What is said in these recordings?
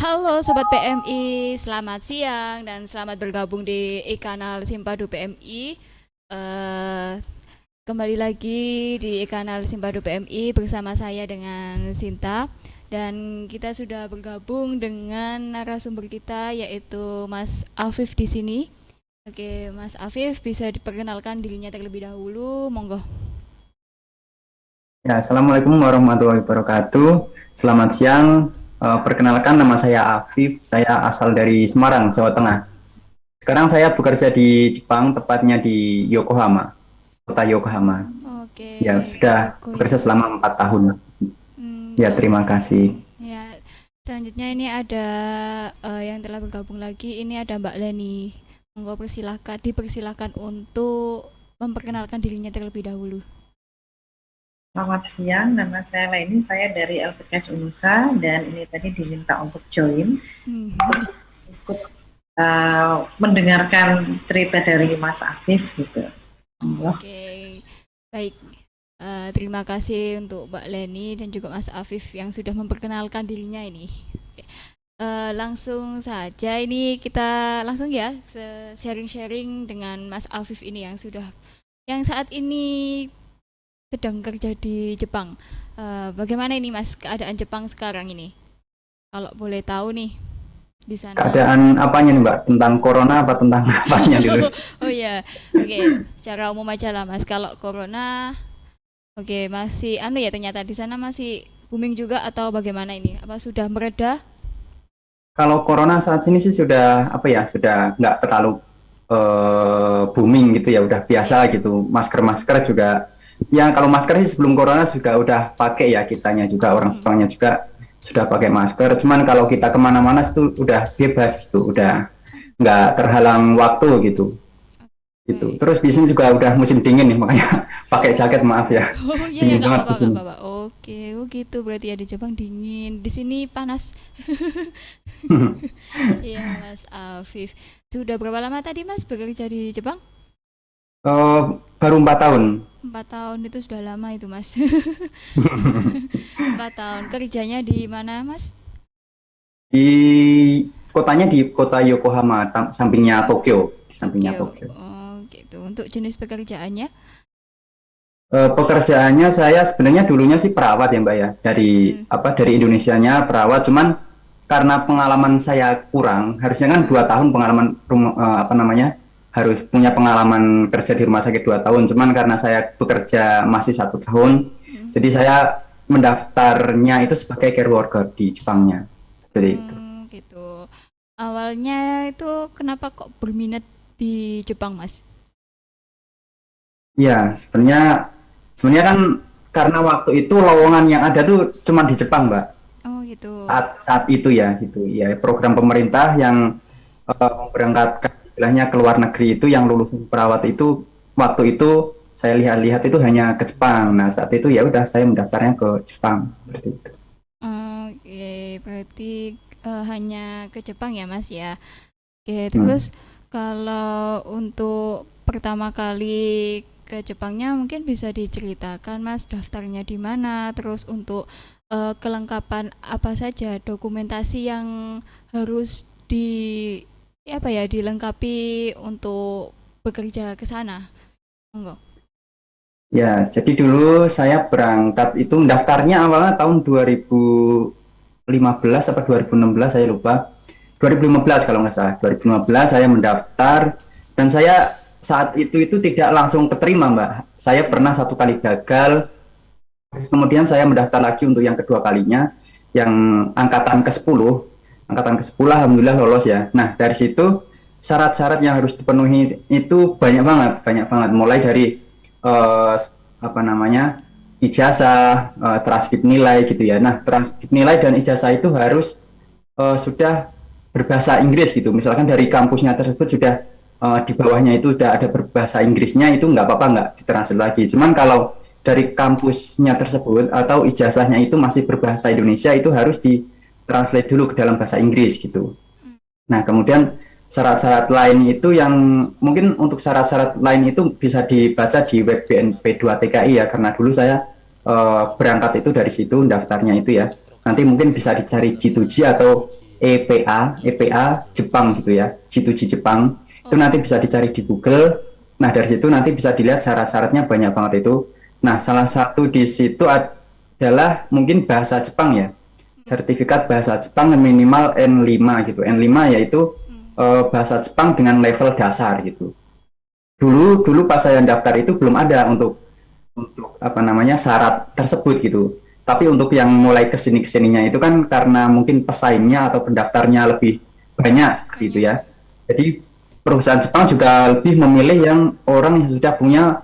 Halo Sobat PMI, selamat siang dan selamat bergabung di e-kanal Simpadu PMI. Eh, Kembali lagi di e-kanal Simpadu PMI bersama saya dengan Sinta. Dan kita sudah bergabung dengan narasumber kita yaitu Mas Afif di sini. Oke, Mas Afif bisa diperkenalkan dirinya terlebih dahulu, monggo. Ya, Assalamualaikum warahmatullahi wabarakatuh. Selamat siang. Perkenalkan nama saya Afif. Saya asal dari Semarang, Jawa Tengah. Sekarang saya bekerja di Jepang, tepatnya di Yokohama, kota Yokohama. Oke, Ya, sudah bekerja Yokohama. selama 4 tahun. Ya, Untuk terima kasih. Ya, selanjutnya ini ada yang telah bergabung lagi. Ini ada Mbak Leni. Monggo dipersilakan untuk memperkenalkan dirinya terlebih dahulu. Selamat siang, nama saya Leni, saya dari LPKS Unusa dan ini tadi diminta untuk join Hmm. untuk ikut mendengarkan cerita dari Mas Afif gitu. Oke, baik. Terima kasih untuk Mbak Leni dan juga Mas Afif yang sudah memperkenalkan dirinya ini. Oke. Langsung saja ini kita langsung ya sharing-sharing dengan Mas Afif ini yang saat ini sedang kerja di Jepang. Bagaimana ini Mas keadaan Jepang sekarang ini? Kalau boleh tahu nih di sana. Keadaan apanya nih, Mbak? Tentang corona apa tentang apanya dulu? Oh ya, oke. Secara umum aja lah Mas. Kalau corona, oke masih ya ternyata di sana masih booming juga atau bagaimana ini? Apa sudah mereda? Kalau corona saat ini sih sudah apa ya? Sudah nggak terlalu booming gitu ya, udah biasa Ya. gitu. Masker-masker juga. Ya, kalau masker sih sebelum corona juga udah pakai ya, kitanya juga, orang Mm-mm. Jepangnya juga sudah pakai masker. Cuman kalau kita kemana-mana itu udah bebas gitu, udah nggak terhalang waktu gitu. Gitu. Baik. Terus di sini juga udah musim dingin nih, makanya pakai jaket, maaf ya. Oh iya ya Dingin nggak banget apa-apa di nggak sini. apa-apa. Oke, oh gitu berarti ya di Jepang dingin. Di sini panas. Iya Mas Afif. Sudah berapa lama tadi Mas bekerja di Jepang? Eh, Baru 4 tahun. 4 tahun itu sudah lama itu Mas. 4 tahun kerjanya di mana Mas? Di kota Yokohama, sampingnya Tokyo, sampingnya Tokyo. Tokyo. Oh gitu. Untuk jenis pekerjaannya? Pekerjaannya saya sebenarnya dulunya sih perawat ya, Mbak ya, dari Hmm. apa, dari Indonesianya perawat, cuman karena pengalaman saya kurang, harusnya kan Hmm. 2 tahun pengalaman apa namanya, harus punya pengalaman kerja di rumah sakit 2 tahun, cuman karena saya bekerja masih 1 tahun, Hmm. jadi saya mendaftarnya itu sebagai care worker di Jepangnya, seperti itu. Gitu. Awalnya itu kenapa kok berminat di Jepang, Mas? Ya, sebenarnya kan karena waktu itu lowongan yang ada tuh cuma di Jepang, Mbak. Oh gitu. Saat itu ya, gitu ya, program pemerintah yang memberangkatkan istilahnya ke luar negeri itu, yang lulus perawat itu, waktu itu saya lihat-lihat itu hanya ke Jepang. Nah, saat itu ya udah saya mendaftarnya ke Jepang seperti itu. Oke, berarti hanya ke Jepang ya, Mas ya. Oke, Hmm. terus kalau untuk pertama kali ke Jepangnya mungkin bisa diceritakan Mas daftarnya di mana, terus untuk kelengkapan apa saja dokumentasi yang harus dilengkapi untuk bekerja ke sana. Enggak. Ya, jadi dulu saya berangkat itu mendaftarnya awalnya tahun 2015 apa 2016, saya lupa. 2015 kalau nggak salah. 2015 saya mendaftar, dan saya saat itu tidak langsung keterima, Mbak. Saya pernah Hmm. 1 kali gagal, kemudian saya mendaftar lagi untuk yang kedua kalinya, yang angkatan ke-10. Angkatan ke-10 alhamdulillah lolos ya. Nah, dari situ syarat-syarat yang harus dipenuhi itu banyak banget, banyak banget. Mulai dari eh, apa namanya, ijazah, transkrip nilai gitu ya. Nah, transkrip nilai dan ijazah itu harus sudah berbahasa Inggris gitu. Misalkan dari kampusnya tersebut sudah di bawahnya itu sudah ada berbahasa Inggrisnya, itu nggak apa-apa, nggak ditranslate lagi. Cuman kalau dari kampusnya tersebut atau ijazahnya itu masih berbahasa Indonesia, itu harus ditranslate dulu ke dalam bahasa Inggris gitu. Nah, kemudian syarat-syarat lain itu yang mungkin untuk syarat-syarat lain itu bisa dibaca di web BNP2TKI ya, karena dulu saya berangkat itu dari situ, daftarnya itu ya. Nanti mungkin bisa dicari G2G atau EPA Jepang gitu ya, G2G Jepang. Itu nanti bisa dicari di Google. Nah, dari situ nanti bisa dilihat syarat-syaratnya banyak banget itu. Nah, salah satu di situ adalah mungkin bahasa Jepang ya. Sertifikat bahasa Jepang minimal N5 gitu. N5 yaitu bahasa Jepang dengan level dasar gitu. Dulu pas saya daftar itu belum ada untuk apa namanya syarat tersebut gitu. Tapi untuk yang mulai kesininya itu kan karena mungkin pesaingnya atau pendaftarnya lebih banyak seperti itu ya. Jadi perusahaan Jepang juga lebih memilih yang orang yang sudah punya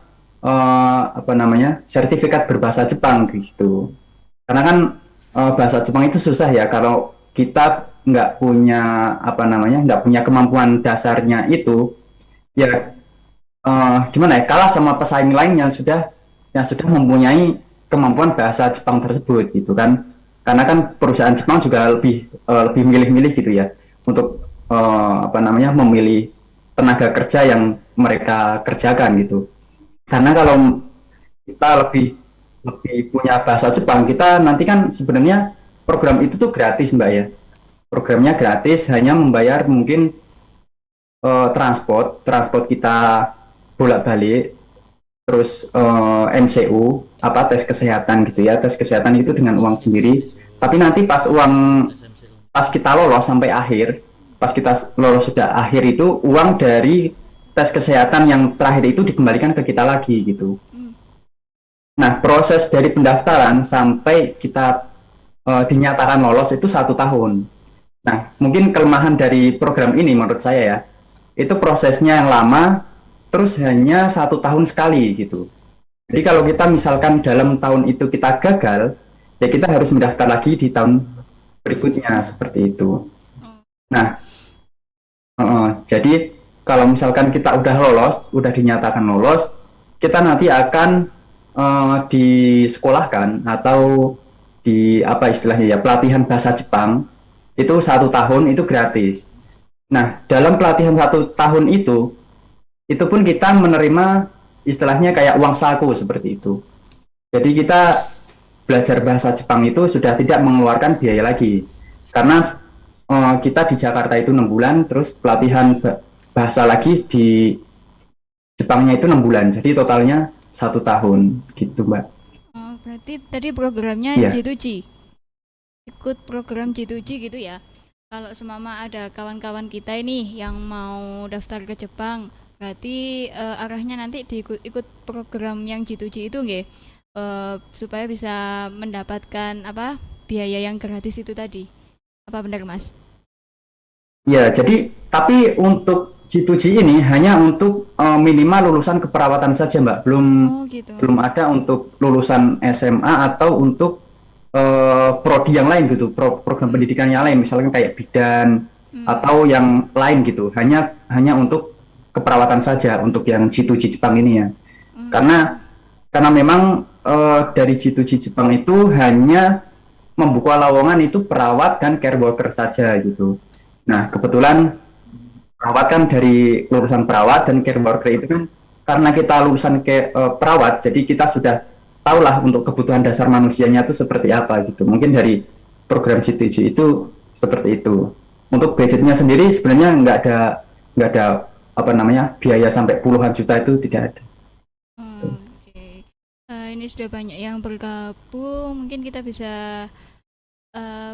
apa namanya sertifikat berbahasa Jepang gitu. Karena kan bahasa Jepang itu susah ya kalau kita nggak punya apa namanya nggak punya kemampuan dasarnya itu ya gimana ya kalah sama pesaing lain yang sudah mempunyai kemampuan bahasa Jepang tersebut gitu kan karena kan perusahaan Jepang juga lebih milih-milih gitu ya untuk apa namanya memilih tenaga kerja yang mereka kerjakan gitu karena kalau kita lebih punya bahasa Jepang kita nanti kan sebenarnya program itu tuh gratis Mbak ya programnya gratis hanya membayar mungkin transport kita bolak-balik terus MCU apa tes kesehatan gitu ya tes kesehatan itu dengan uang sendiri tapi nanti pas kita lolos sampai akhir pas kita lolos sudah akhir itu uang dari tes kesehatan yang terakhir itu dikembalikan ke kita lagi gitu nah proses dari pendaftaran sampai kita dinyatakan lolos itu 1 tahun nah mungkin kelemahan dari program ini menurut saya ya itu prosesnya yang lama terus hanya 1 tahun sekali gitu. Jadi kalau kita misalkan dalam tahun itu kita gagal, ya kita harus mendaftar lagi di tahun berikutnya seperti itu. Nah, jadi kalau misalkan kita udah lolos, udah dinyatakan lolos, kita nanti akan disekolahkan atau di apa istilahnya ya pelatihan bahasa Jepang itu 1 tahun itu gratis. Nah, dalam pelatihan 1 tahun itu pun kita menerima istilahnya kayak uang saku seperti itu. Jadi kita belajar bahasa Jepang itu sudah tidak mengeluarkan biaya lagi. Karena kita di Jakarta itu 6 bulan, terus pelatihan bahasa lagi di Jepangnya itu 6 bulan. Jadi totalnya 1 tahun gitu Mbak. Oh, berarti tadi programnya Iya. G2G. Ikut program G2G gitu ya. Kalau semama ada kawan-kawan kita ini yang mau daftar ke Jepang, berarti arahnya nanti ikut program yang G2G itu nggih, supaya bisa mendapatkan apa biaya yang gratis itu tadi. Apa benar Mas? Ya, jadi tapi untuk G2G ini hanya untuk minimal lulusan keperawatan saja Mbak. Belum Oh gitu. belum ada untuk lulusan SMA atau untuk prodi yang lain gitu, program pendidikan yang lain, misalnya kayak bidan atau yang lain gitu. Hanya untuk keperawatan saja untuk yang G2G Jepang ini ya. Karena memang dari G2G Jepang itu hanya membuka lowongan itu perawat dan care worker saja gitu. Nah, kebetulan perawat kan dari lulusan perawat dan care worker itu kan karena kita lulusan perawat, jadi kita sudah tahulah untuk kebutuhan dasar manusianya itu seperti apa gitu. Mungkin dari program G2G itu seperti itu. Untuk budgetnya sendiri sebenarnya nggak ada apa namanya biaya sampai puluhan juta itu tidak ada. Oke. Ini sudah banyak yang bergabung. Mungkin kita bisa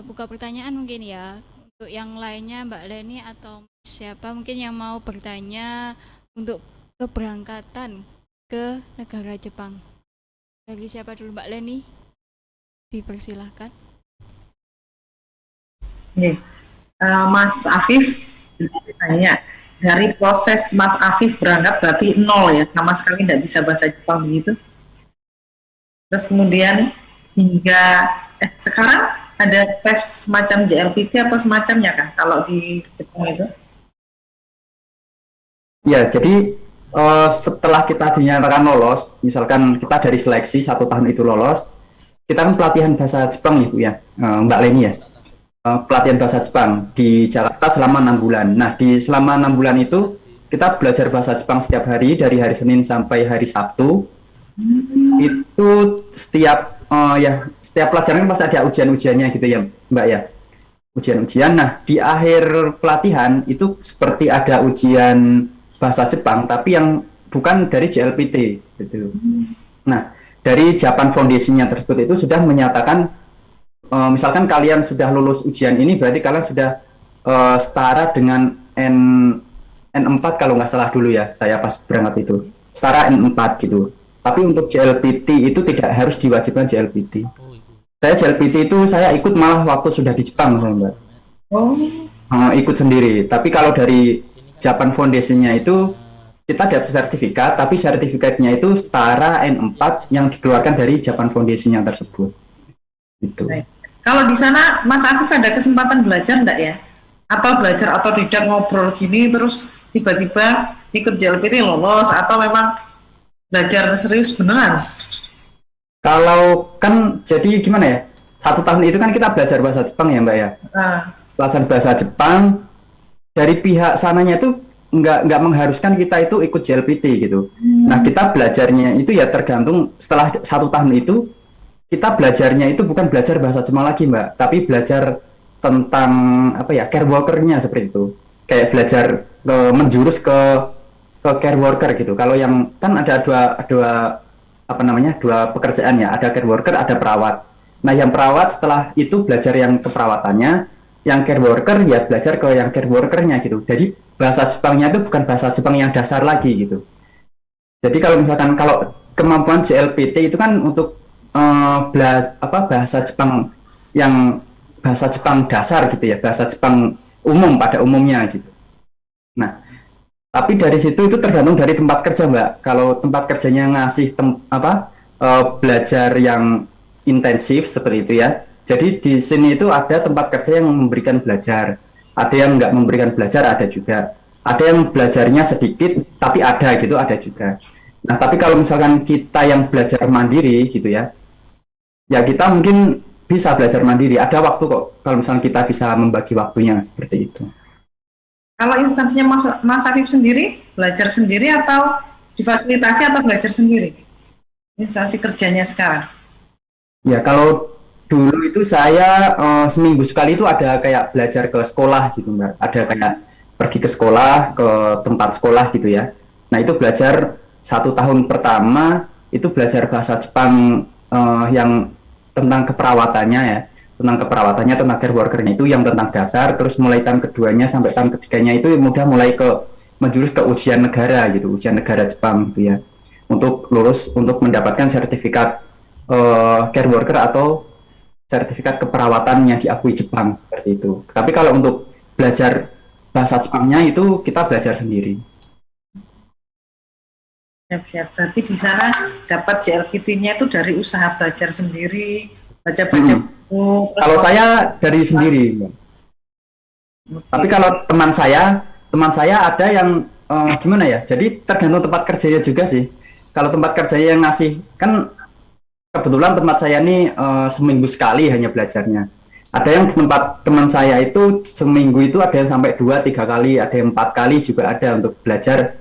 buka pertanyaan mungkin ya. Untuk yang lainnya Mbak Leni atau siapa mungkin yang mau bertanya untuk keberangkatan ke negara Jepang. Dari siapa dulu Mbak Leni? Dipersilahkan. Mas Afif tanya, dari proses Mas Afif berangkat berarti nol ya, sama sekali tidak bisa bahasa Jepang begitu. Terus kemudian hingga sekarang ada tes semacam JLPT atau semacamnya kah kalau di Jepang itu? Ya, jadi setelah kita dinyatakan lolos, misalkan kita dari seleksi 1 tahun itu lolos, kita kan pelatihan bahasa Jepang Ibu ya, Mbak Leni ya. Pelatihan bahasa Jepang di Jakarta selama 6 bulan. Nah, di selama 6 bulan itu kita belajar bahasa Jepang setiap hari dari hari Senin sampai hari Sabtu. Itu setiap pelajaran pasti ada ujian-ujiannya gitu ya, Mbak ya. ujian-ujian. Nah, di akhir pelatihan itu seperti ada ujian bahasa Jepang, tapi yang bukan dari JLPT, gitu. Nah, dari Japan Foundation-nya tersebut itu sudah menyatakan, misalkan kalian sudah lulus ujian ini, berarti kalian sudah setara dengan N4 kalau nggak salah dulu ya, saya pas berangkat itu, setara N4 gitu. Tapi untuk JLPT itu tidak harus diwajibkan JLPT. Saya JLPT itu saya ikut malah waktu sudah di Jepang, Mbak. Oh, Ikut sendiri. Tapi kalau dari Japan Foundation-nya itu kita dapat sertifikat, tapi sertifikatnya itu setara N4 yang dikeluarkan dari Japan Foundation-nya tersebut. Gitu. baik. Kalau di sana Mas Afif ada kesempatan belajar enggak ya? Atau belajar atau tidak ngobrol gini terus tiba-tiba ikut JLPT lolos atau memang belajar serius beneran? Kalau kan jadi gimana ya? 1 tahun itu kan kita belajar bahasa Jepang ya, Mbak ya. Nah, Belajar bahasa Jepang dari pihak sananya itu nggak mengharuskan kita itu ikut JLPT gitu. Nah, kita belajarnya itu ya tergantung setelah 1 tahun itu kita belajarnya itu bukan belajar bahasa Jepang lagi, Mbak, tapi belajar tentang apa ya, care worker-nya seperti itu. Kayak belajar menjurus ke care worker gitu. Kalau yang kan ada dua apa namanya, dua pekerjaan ya, ada care worker, ada perawat. Nah, yang perawat setelah itu belajar yang keperawatannya, yang care worker ya belajar ke yang care worker-nya gitu. Jadi bahasa Jepangnya itu bukan bahasa Jepang yang dasar lagi gitu. Jadi kalau misalkan kalau kemampuan JLPT itu kan untuk bahasa Jepang yang bahasa Jepang dasar gitu ya, bahasa Jepang umum pada umumnya gitu. Nah, tapi dari situ itu tergantung dari tempat kerja, Mbak. Kalau tempat kerjanya ngasih belajar yang intensif seperti itu ya. Jadi di sini itu ada tempat kerja yang memberikan belajar, ada yang nggak memberikan belajar, ada juga. Ada yang belajarnya sedikit, tapi ada gitu, ada juga. Nah, tapi kalau misalkan kita yang belajar mandiri gitu ya, ya kita mungkin bisa belajar mandiri. Ada waktu kok, kalau misalkan kita bisa membagi waktunya seperti itu. kalau instansinya Mas Afif sendiri, belajar sendiri atau difasilitasi atau belajar sendiri? Instansi kerjanya sekarang. Ya, kalau dulu itu saya seminggu sekali itu ada kayak belajar ke sekolah gitu, Mbak. Ada kayak pergi ke sekolah, ke tempat sekolah gitu ya. Nah, itu belajar 1 tahun pertama itu belajar bahasa Jepang yang tentang keperawatannya ya. Tentang keperawatannya, tentang care worker-nya itu yang tentang dasar. Terus mulai tahun keduanya sampai tahun ketiganya itu udah mulai menjurus ke ujian negara gitu, ujian negara Jepang gitu ya. Untuk lulus, untuk mendapatkan sertifikat care worker atau sertifikat keperawatan yang diakui Jepang seperti itu. Tapi kalau untuk belajar bahasa Jepangnya itu kita belajar sendiri. Siap-siap. Berarti di sana dapat JLPT-nya itu dari usaha belajar sendiri, baca-baca buku. Kalau saya dari sendiri, Mbak. Tapi kalau teman saya ada yang gimana ya? Jadi tergantung tempat kerjanya juga sih. Kalau tempat kerjanya yang ngasih, kan kebetulan tempat saya ini seminggu sekali hanya belajarnya. Ada yang tempat teman saya itu seminggu itu ada yang sampai 2-3 kali, ada yang 4 kali juga ada untuk belajar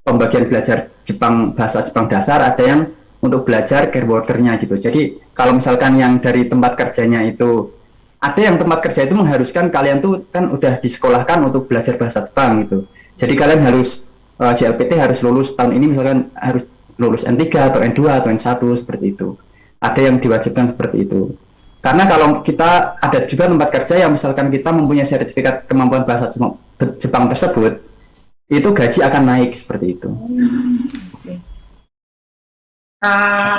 pembagian belajar Jepang, bahasa Jepang dasar, ada yang untuk belajar care worker-nya gitu. Jadi kalau misalkan yang dari tempat kerjanya itu, ada yang tempat kerja itu mengharuskan kalian tuh kan udah disekolahkan untuk belajar bahasa Jepang gitu. Jadi kalian harus JLPT harus lulus tahun ini, misalkan harus lulus N3 atau N2 atau N1 seperti itu. Ada yang diwajibkan seperti itu. Karena kalau kita ada juga tempat kerja yang misalkan kita mempunyai sertifikat kemampuan bahasa Jepang tersebut, itu gaji akan naik seperti itu.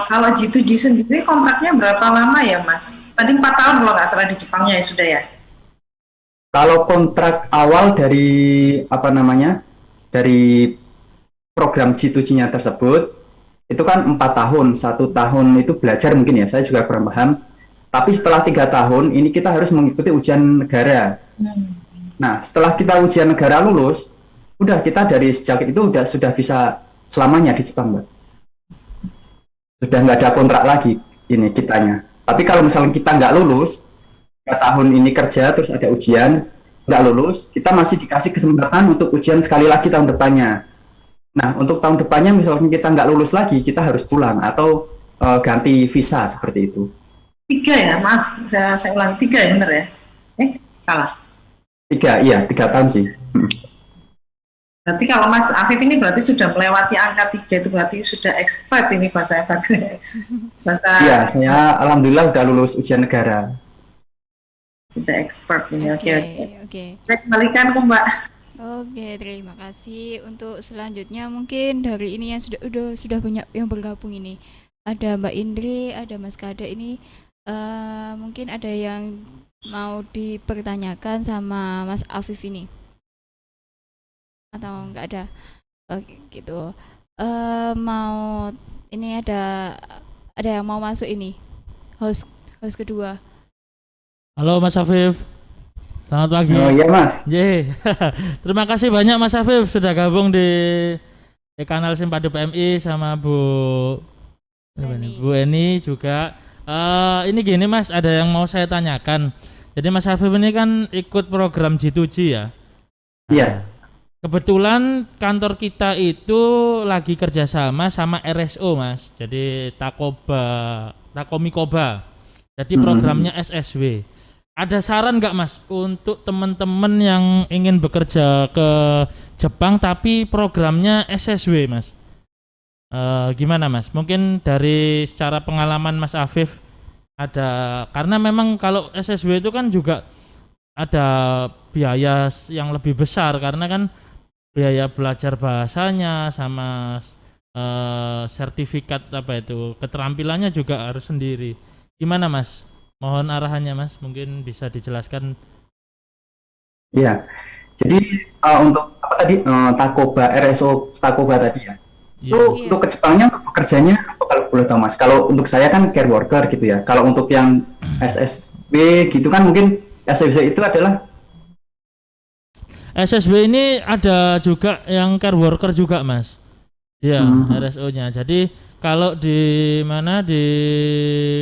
Kalau G2G sendiri kontraknya berapa lama ya, Mas? Tadi 4 tahun kalau nggak salah di Jepangnya ya sudah ya? Kalau kontrak awal dari dari program G2G-nya tersebut itu kan 4 tahun, 1 tahun itu belajar mungkin ya, saya juga kurang paham. Tapi setelah 3 tahun ini kita harus mengikuti ujian negara. Nah, setelah kita ujian negara lulus, udah kita dari sejak itu sudah bisa selamanya di Jepang, Mbak. Sudah nggak ada kontrak lagi ini kitanya. Tapi kalau misalnya kita nggak lulus, 3 tahun ini kerja terus ada ujian, nggak lulus, kita masih dikasih kesempatan untuk ujian sekali lagi tahun depannya. Nah, untuk tahun depannya misalnya kita nggak lulus lagi, kita harus pulang atau ganti visa seperti itu. 3 ya, maaf, saya ulangi 3 ya, bener ya? Salah. 3 tahun sih. Berarti kalau Mas Afif ini berarti sudah melewati angka 3, itu berarti sudah expert ini bahasa Iya, saya alhamdulillah udah lulus ujian negara. sudah expert ini. Oke. Oke. Saya kembalikan ke Mbak. Oke, terima kasih. Untuk selanjutnya mungkin dari ini yang sudah banyak yang bergabung ini. Ada Mbak Indri, ada Mas Kade ini. Mungkin ada yang mau dipertanyakan sama Mas Afif ini, atau enggak ada? Oke, gitu. Mau ini ada yang mau masuk ini, host kedua. Halo Mas Afif, selamat pagi. Oh iya Mas. Terima kasih banyak Mas Afif sudah gabung di kanal Simpado PMI sama Bu Eni juga. Ini gini Mas, ada yang mau saya tanyakan. Jadi Mas Afif ini kan ikut program G2G ya? Iya. Kebetulan kantor kita itu lagi kerjasama sama RSO Mas. Jadi Takomikoba. Jadi programnya SSW. Ada saran nggak Mas untuk teman-teman yang ingin bekerja ke Jepang tapi programnya SSW Mas? Gimana Mas? Mungkin dari secara pengalaman Mas Afif ada, karena memang kalau SSW itu kan juga ada biaya yang lebih besar karena kan biaya belajar bahasanya sama sertifikat keterampilannya juga harus sendiri. Gimana Mas? Mohon arahannya Mas, mungkin bisa dijelaskan. Iya. Jadi untuk apa tadi RSO Takoba tadi ya. Iya. Untuk ke Jepangnya untuk bekerjanya apa kalau boleh tahu Mas? Kalau untuk saya kan care worker gitu ya. Kalau untuk yang SSB gitu kan mungkin SSB itu adalah SSB ini ada juga yang care worker juga Mas. Iya, RSO-nya. Jadi kalau di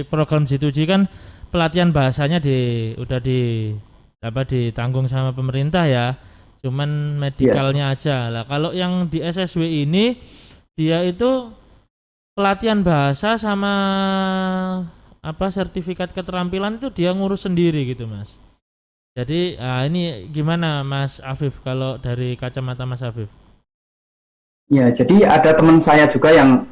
program G2G kan pelatihan bahasanya ditanggung sama pemerintah ya. Cuman medikalnya aja. Lah kalau yang di SSW ini dia itu pelatihan bahasa sama sertifikat keterampilan itu dia ngurus sendiri gitu Mas. Jadi ini gimana Mas Afif kalau dari kacamata Mas Afif? ya, jadi ada teman saya juga yang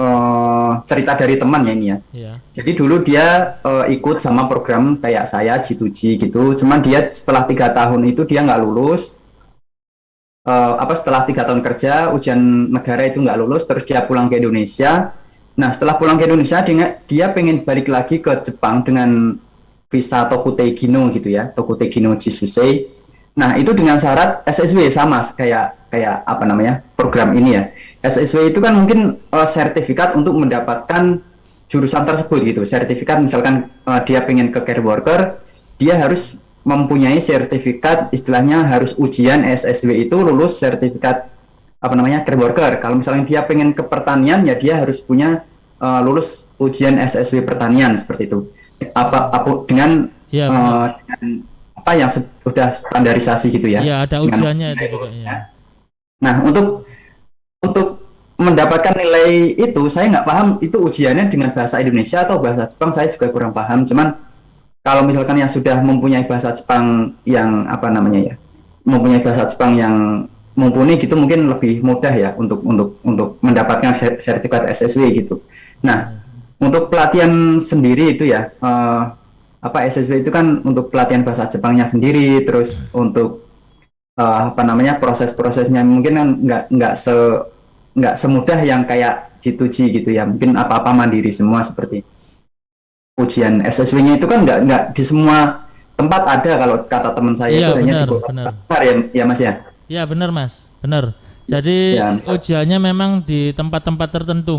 cerita dari teman ya ini ya. Iya. Jadi dulu dia ikut sama program kayak saya G2G gitu. Cuman dia setelah 3 tahun itu dia nggak lulus. Setelah 3 tahun kerja ujian negara itu nggak lulus, terus dia pulang ke Indonesia. Nah setelah pulang ke Indonesia dia pengen balik lagi ke Jepang dengan visa Tokutei Gino gitu ya, Tokutei Gino Jisusei. Nah itu dengan syarat SSW sama kayak program ini ya. SSW itu kan mungkin sertifikat untuk mendapatkan jurusan tersebut gitu. Sertifikat misalkan dia pengen ke care worker, dia harus mempunyai sertifikat, istilahnya harus ujian SSW itu lulus sertifikat care worker. Kalau misalnya dia pengen ke pertanian ya dia harus punya lulus ujian SSW pertanian seperti itu. Dengan apa yang sudah standarisasi gitu ya. Iya, ada ujiannya itu juga ya. Nah, untuk mendapatkan nilai itu saya nggak paham itu ujiannya dengan bahasa Indonesia atau bahasa Jepang, saya juga kurang paham. Cuman kalau misalkan yang sudah mempunyai bahasa Jepang yang mempunyai bahasa Jepang yang mumpuni gitu mungkin lebih mudah ya untuk mendapatkan sertifikat SSW gitu. Nah, untuk pelatihan sendiri itu ya SSW itu kan untuk pelatihan bahasa Jepangnya sendiri, terus untuk proses-prosesnya mungkin kan nggak semudah yang kayak G2G gitu ya, mungkin apa-apa mandiri semua seperti ujian SSW-nya itu kan nggak di semua tempat ada, kalau kata teman saya itu hanya di kota besar ya Mas ya. Iya benar Mas, benar. Jadi ujiannya memang di tempat-tempat tertentu,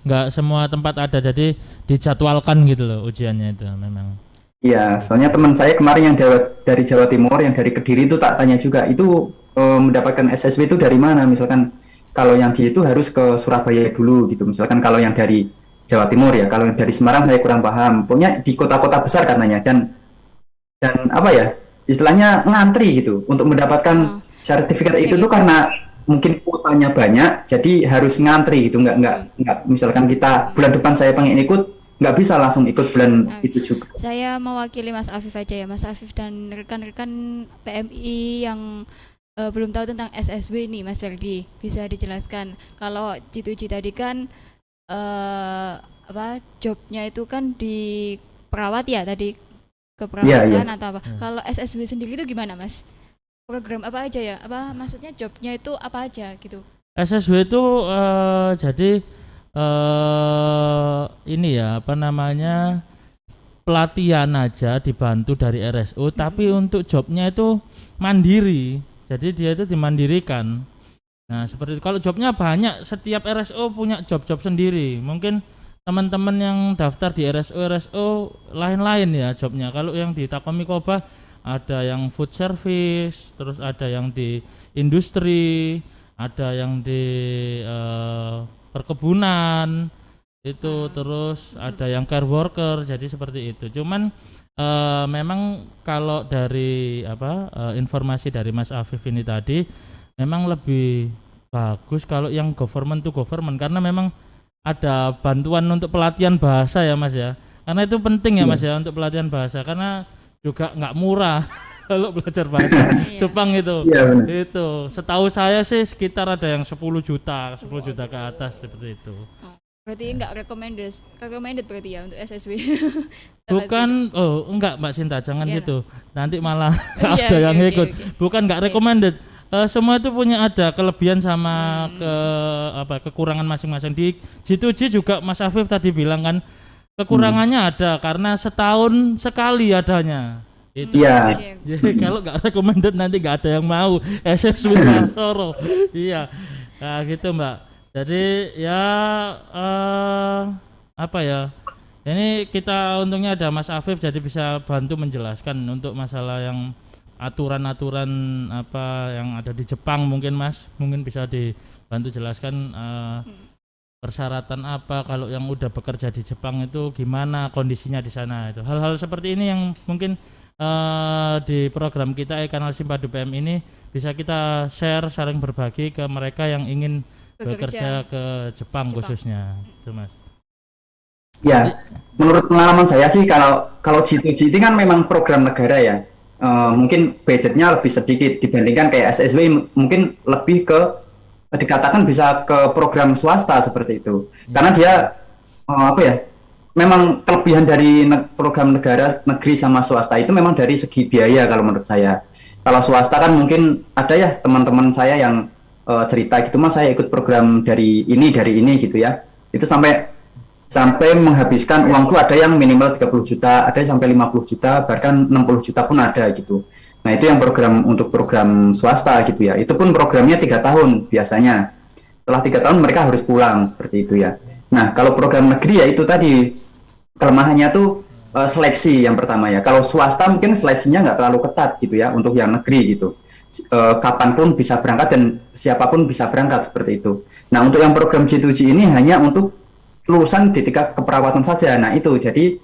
nggak semua tempat ada, jadi dijadwalkan gitu loh ujiannya itu memang. Iya, soalnya teman saya kemarin yang dari Jawa Timur, yang dari Kediri itu tak tanya juga, itu mendapatkan SSW itu dari mana? Misalkan kalau yang di itu harus ke Surabaya dulu gitu. Misalkan kalau yang dari Jawa Timur ya, kalau yang dari Semarang saya kurang paham. Pokoknya di kota-kota besar katanya dan istilahnya ngantri gitu untuk mendapatkan sertifikat itu tuh karena mungkin kuotanya banyak, jadi harus ngantri gitu. Nggak misalkan kita bulan depan saya pengen ikut, nggak bisa langsung ikut bulan Nah, itu juga. saya mewakili Mas Afif aja ya, Mas Afif dan rekan-rekan PMI yang belum tahu tentang SSW ini, Mas Ferdi, bisa dijelaskan. Kalau G2G tadi kan jobnya itu kan di perawat ya tadi, Iya, iya. keperawatan atau apa. Kalau SSW sendiri itu gimana, Mas? Program apa aja ya? Apa maksudnya jobnya itu apa aja gitu? SSW itu jadi ini ya apa namanya pelatihan aja dibantu dari RSU, tapi untuk jobnya itu mandiri. Jadi dia itu dimandirikan. Nah, seperti itu. Kalau jobnya banyak, setiap RSO punya job-job sendiri. Mungkin teman-teman yang daftar di RSO lain-lain ya jobnya. Kalau yang di Takomikoba ada yang food service, terus ada yang di industri, ada yang di perkebunan itu, terus ada yang care worker. Jadi seperti itu. Cuman memang kalau dari informasi dari Mas Afif ini tadi, memang lebih bagus kalau yang government to government, karena memang ada bantuan untuk pelatihan bahasa ya Mas ya, karena itu penting ya Mas ya untuk pelatihan bahasa, karena juga nggak murah kalau belajar bahasa Jepang itu. Iya, benar. Itu setahu saya sih sekitar ada yang 10 juta ke atas seperti itu. Berarti nggak recommended berarti ya untuk SSW. Bukan, enggak Mbak Sinta, jangan Iya, gitu. Nanti malah nggak Iya, ada oke, yang oke, ikut. oke. Bukan nggak Oke. recommended. Semua itu punya ada kelebihan sama kekurangan masing-masing. Di G2G juga Mas Afif tadi bilang kan kekurangannya ada karena setahun sekali adanya. Itu. Iya. Oke, oke. Jadi kalau nggak recommended nanti nggak ada yang mau SSW Soro. Iya. Nah, gitu Mbak. Jadi ya apa ya? Ini kita untungnya ada Mas Afif jadi bisa bantu menjelaskan untuk masalah yang aturan-aturan apa yang ada di Jepang. Mungkin Mas bisa dibantu jelaskan persyaratan apa kalau yang udah bekerja di Jepang itu gimana kondisinya di sana. Itu hal-hal seperti ini yang mungkin di program kita Kanal Simpadu PM ini bisa kita share, saling berbagi ke mereka yang ingin bekerja ke Jepang khususnya itu Mas. Ya, menurut pengalaman saya sih kalau G2G ini kan memang program negara ya. Mungkin budgetnya lebih sedikit dibandingkan kayak SSW, mungkin lebih ke dikatakan bisa ke program swasta seperti itu. Karena dia memang kelebihan dari program negara negeri sama swasta itu memang dari segi biaya kalau menurut saya. Kalau swasta kan mungkin ada ya teman-teman saya yang cerita gitu, Mas saya ikut program dari ini gitu ya. Itu sampai menghabiskan uang tuh ada yang minimal 30 juta, ada yang sampai 50 juta, bahkan 60 juta pun ada gitu. Nah itu yang untuk program swasta gitu ya. Itu pun programnya 3 tahun biasanya. Setelah 3 tahun mereka harus pulang seperti itu ya. Nah kalau program negeri ya itu tadi kelemahannya tuh seleksi yang pertama ya. Kalau swasta mungkin seleksinya nggak terlalu ketat gitu ya untuk yang negeri gitu. Kapanpun bisa berangkat dan siapapun bisa berangkat seperti itu. Nah untuk yang program G2G ini hanya untuk lulusan di tingkat keperawatan saja. Nah itu jadi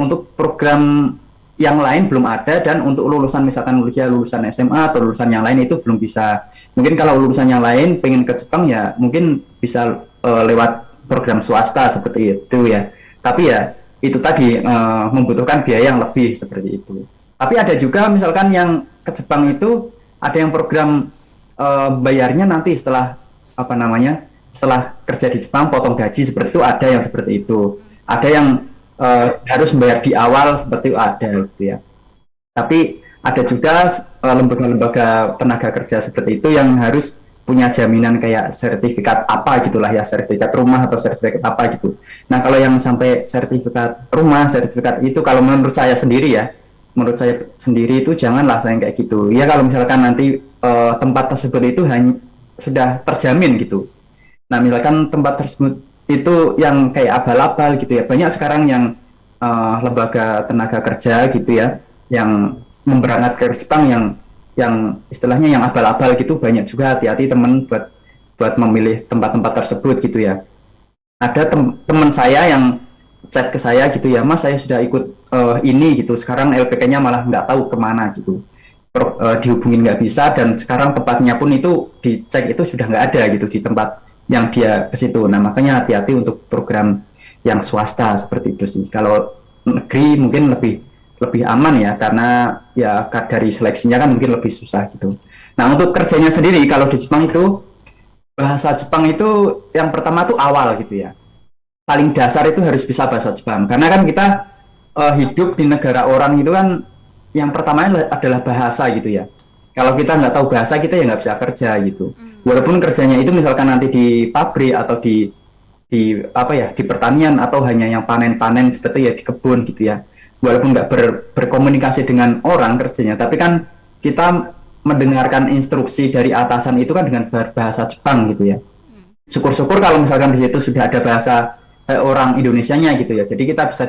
untuk program yang lain belum ada, dan untuk lulusan misalkan lulusan SMA atau lulusan yang lain itu belum bisa. Mungkin kalau lulusan yang lain pengen ke Jepang ya mungkin bisa lewat program swasta seperti itu ya. Tapi ya itu tadi membutuhkan biaya yang lebih seperti itu. Tapi ada juga misalkan yang ke Jepang itu ada yang program bayarnya nanti setelah setelah kerja di Jepang potong gaji seperti itu, ada yang seperti itu. Ada yang harus membayar di awal seperti itu, ada gitu ya. Tapi ada juga lembaga-lembaga tenaga kerja seperti itu yang harus punya jaminan kayak sertifikat apa gitulah ya, sertifikat rumah atau sertifikat apa gitu. Nah kalau yang sampai sertifikat rumah, sertifikat itu kalau menurut saya sendiri itu janganlah saya kayak gitu. Ya kalau misalkan nanti tempat tersebut itu hanya sudah terjamin gitu. Nah misalkan tempat tersebut itu yang kayak abal-abal gitu ya, banyak sekarang yang lembaga tenaga kerja gitu ya yang memberangkat ke Jepang yang istilahnya yang abal-abal gitu, banyak juga. Hati-hati teman buat memilih tempat-tempat tersebut gitu ya. Ada teman saya yang chat ke saya gitu ya, Mas saya sudah ikut ini gitu, sekarang LPK-nya malah nggak tahu kemana gitu, dihubungin nggak bisa, dan sekarang tempatnya pun itu dicek itu sudah nggak ada gitu di tempat yang dia ke situ. Nah makanya hati-hati untuk program yang swasta seperti itu sih. Kalau negeri mungkin lebih aman ya, karena ya dari seleksinya kan mungkin lebih susah gitu. Nah, untuk kerjanya sendiri kalau di Jepang itu, bahasa Jepang itu yang pertama tuh awal gitu ya. Paling dasar itu harus bisa bahasa Jepang. Karena kan kita hidup di negara orang itu kan yang pertama adalah bahasa gitu ya. Kalau kita nggak tahu bahasa, kita ya nggak bisa kerja gitu. Walaupun kerjanya itu misalkan nanti di pabrik atau di apa ya, di pertanian atau hanya yang panen-panen seperti ya di kebun gitu ya. Walaupun nggak berkomunikasi dengan orang kerjanya, tapi kan kita mendengarkan instruksi dari atasan itu kan dengan bahasa Jepang gitu ya. Syukur-syukur kalau misalkan di situ sudah ada bahasa orang Indonesianya gitu ya. Jadi kita bisa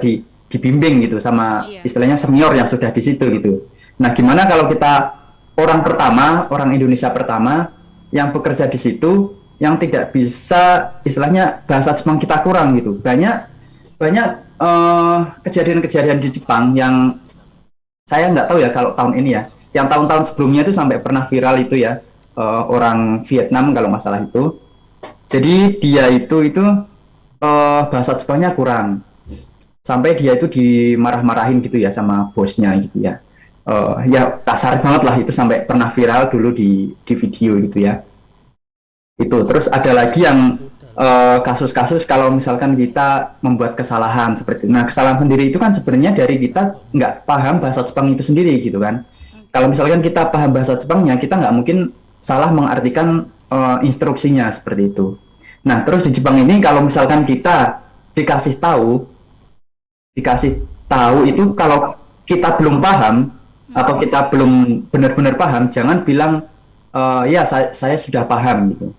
dibimbing gitu sama istilahnya senior yang sudah di situ gitu. Nah, gimana kalau kita orang Indonesia pertama yang bekerja di situ yang tidak bisa istilahnya bahasa Jepang kita kurang gitu. Banyak kejadian-kejadian di Jepang yang saya nggak tahu ya kalau tahun ini ya. Yang tahun-tahun sebelumnya itu sampai pernah viral itu ya, orang Vietnam kalau masalah itu. Jadi dia itu bahasa Jepangnya kurang. Sampai dia itu dimarah-marahin gitu ya sama bosnya gitu ya. Ya kasar banget lah itu, sampai pernah viral dulu di video gitu ya. Itu terus ada lagi yang kasus-kasus kalau misalkan kita membuat kesalahan seperti itu. Nah, kesalahan sendiri itu kan sebenarnya dari kita nggak paham bahasa Jepang itu sendiri gitu kan. Kalau misalkan kita paham bahasa Jepangnya, kita nggak mungkin salah mengartikan instruksinya seperti itu. Nah, terus di Jepang ini kalau misalkan kita dikasih tahu itu, kalau kita belum paham atau kita belum benar-benar paham, jangan bilang ya saya sudah paham gitu.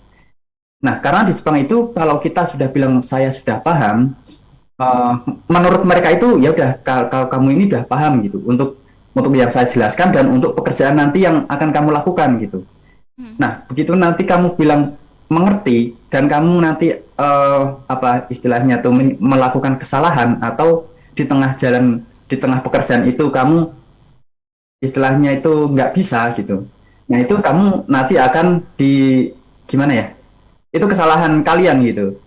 Nah, karena di Jepang itu kalau kita sudah bilang saya sudah paham, menurut mereka itu ya udah, kalau kamu ini udah paham gitu untuk yang saya jelaskan dan untuk pekerjaan nanti yang akan kamu lakukan gitu. Nah, begitu nanti kamu bilang mengerti dan kamu nanti apa istilahnya tuh melakukan kesalahan atau di tengah jalan, di tengah pekerjaan itu kamu istilahnya itu nggak bisa gitu. Nah, itu kamu nanti akan gimana ya? Itu kesalahan kalian gitu.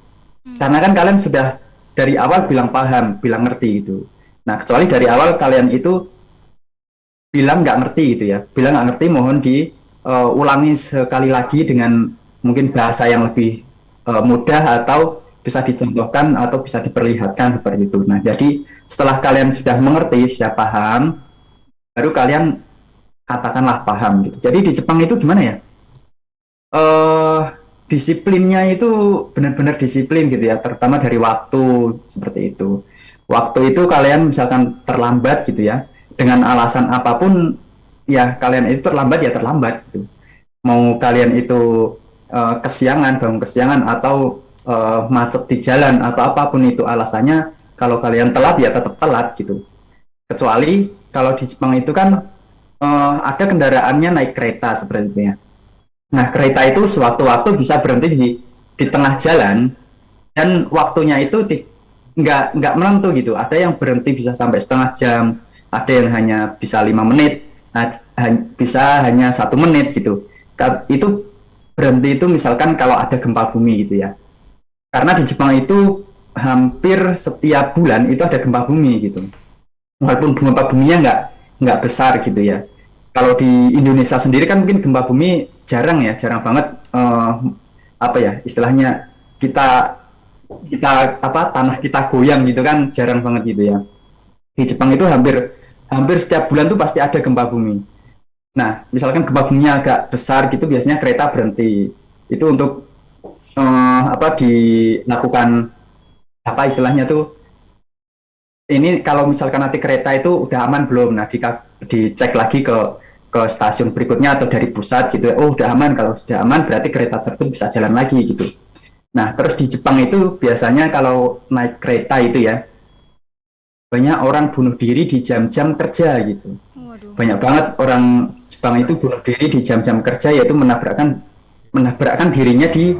Karena kan kalian sudah dari awal bilang paham, bilang ngerti gitu. Nah, kecuali dari awal kalian itu bilang nggak ngerti gitu ya. Bilang nggak ngerti, mohon diulangi sekali lagi dengan mungkin bahasa yang lebih mudah atau bisa dicontohkan atau bisa diperlihatkan seperti itu. Nah, jadi setelah kalian sudah mengerti, sudah paham, baru kalian katakanlah paham gitu. Jadi di Jepang itu gimana ya? Disiplinnya itu benar-benar disiplin gitu ya, terutama dari waktu seperti itu. Waktu itu kalian misalkan terlambat gitu ya, dengan alasan apapun ya kalian itu terlambat ya terlambat gitu. Mau kalian itu kesiangan, bangun kesiangan atau macet di jalan atau apapun itu alasannya, kalau kalian telat ya tetap telat gitu. Kecuali kalau di Jepang itu kan ada kendaraannya naik kereta seperti itu ya. Nah, kereta itu sewaktu-waktu bisa berhenti di tengah jalan dan waktunya itu nggak menentu gitu. Ada yang berhenti bisa sampai setengah jam, ada yang hanya bisa 5 menit, bisa hanya 1 menit gitu. Itu berhenti itu misalkan kalau ada gempa bumi gitu ya. Karena di Jepang itu hampir setiap bulan itu ada gempa bumi gitu. Walaupun gempa buminya nggak besar gitu ya. Kalau di Indonesia sendiri kan mungkin gempa bumi jarang banget, apa ya istilahnya, kita apa tanah kita goyang gitu kan, jarang banget gitu ya. Di Jepang itu hampir setiap bulan tuh pasti ada gempa bumi. Nah, misalkan gempa buminya agak besar gitu, biasanya kereta berhenti. Itu untuk apa dilakukan apa istilahnya tuh, ini kalau misalkan nanti kereta itu udah aman belum, nah dicek lagi ke stasiun berikutnya atau dari pusat gitu. Oh, udah aman. Kalau sudah aman berarti kereta tersebut bisa jalan lagi gitu. Nah, terus di Jepang itu biasanya kalau naik kereta itu ya, banyak orang bunuh diri di jam-jam kerja gitu. Waduh. Banyak banget orang Jepang itu bunuh diri di jam-jam kerja, yaitu menabrakkan dirinya di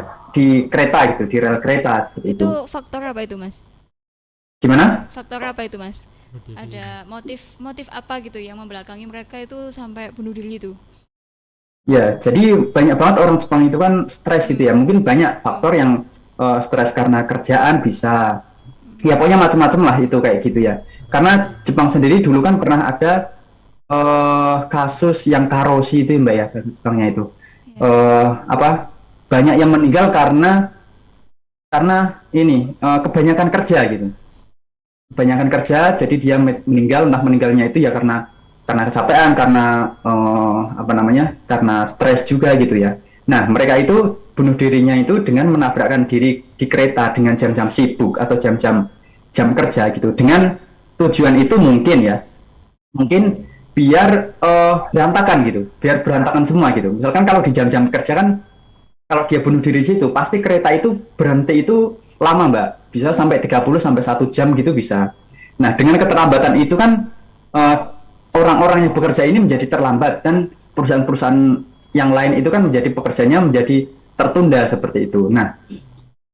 kereta gitu, di rel kereta seperti itu. Itu faktor apa itu, Mas? Gimana? Faktor apa itu, Mas? Ada motif apa gitu yang membelakangi mereka itu sampai bunuh diri itu? Ya, jadi banyak banget orang Jepang itu kan stres gitu ya. Mungkin banyak faktor yang stres karena kerjaan bisa, Ya pokoknya macam-macam lah itu kayak gitu ya. Karena Jepang sendiri dulu kan pernah ada kasus yang karoshi itu Mbak ya, kasus Jepangnya itu. Ya. Apa banyak yang meninggal karena ini kebanyakan kerja gitu. Kebanyakan kerja jadi dia meninggal, entah meninggalnya itu ya karena kecapean, karena apa namanya? Karena stres juga gitu ya. Nah, mereka itu bunuh dirinya itu dengan menabrakkan diri di kereta dengan jam-jam sibuk atau jam kerja gitu. Dengan tujuan itu mungkin biar berantakan gitu, biar berantakan semua gitu. Misalkan kalau di jam-jam kerja kan, kalau dia bunuh diri di situ, pasti kereta itu berhenti itu lama Mbak, bisa sampai 30 sampai 1 jam gitu bisa. Nah, dengan keterlambatan itu kan eh, orang-orang yang bekerja ini menjadi terlambat dan perusahaan-perusahaan yang lain itu kan menjadi pekerjaannya menjadi tertunda seperti itu. Nah,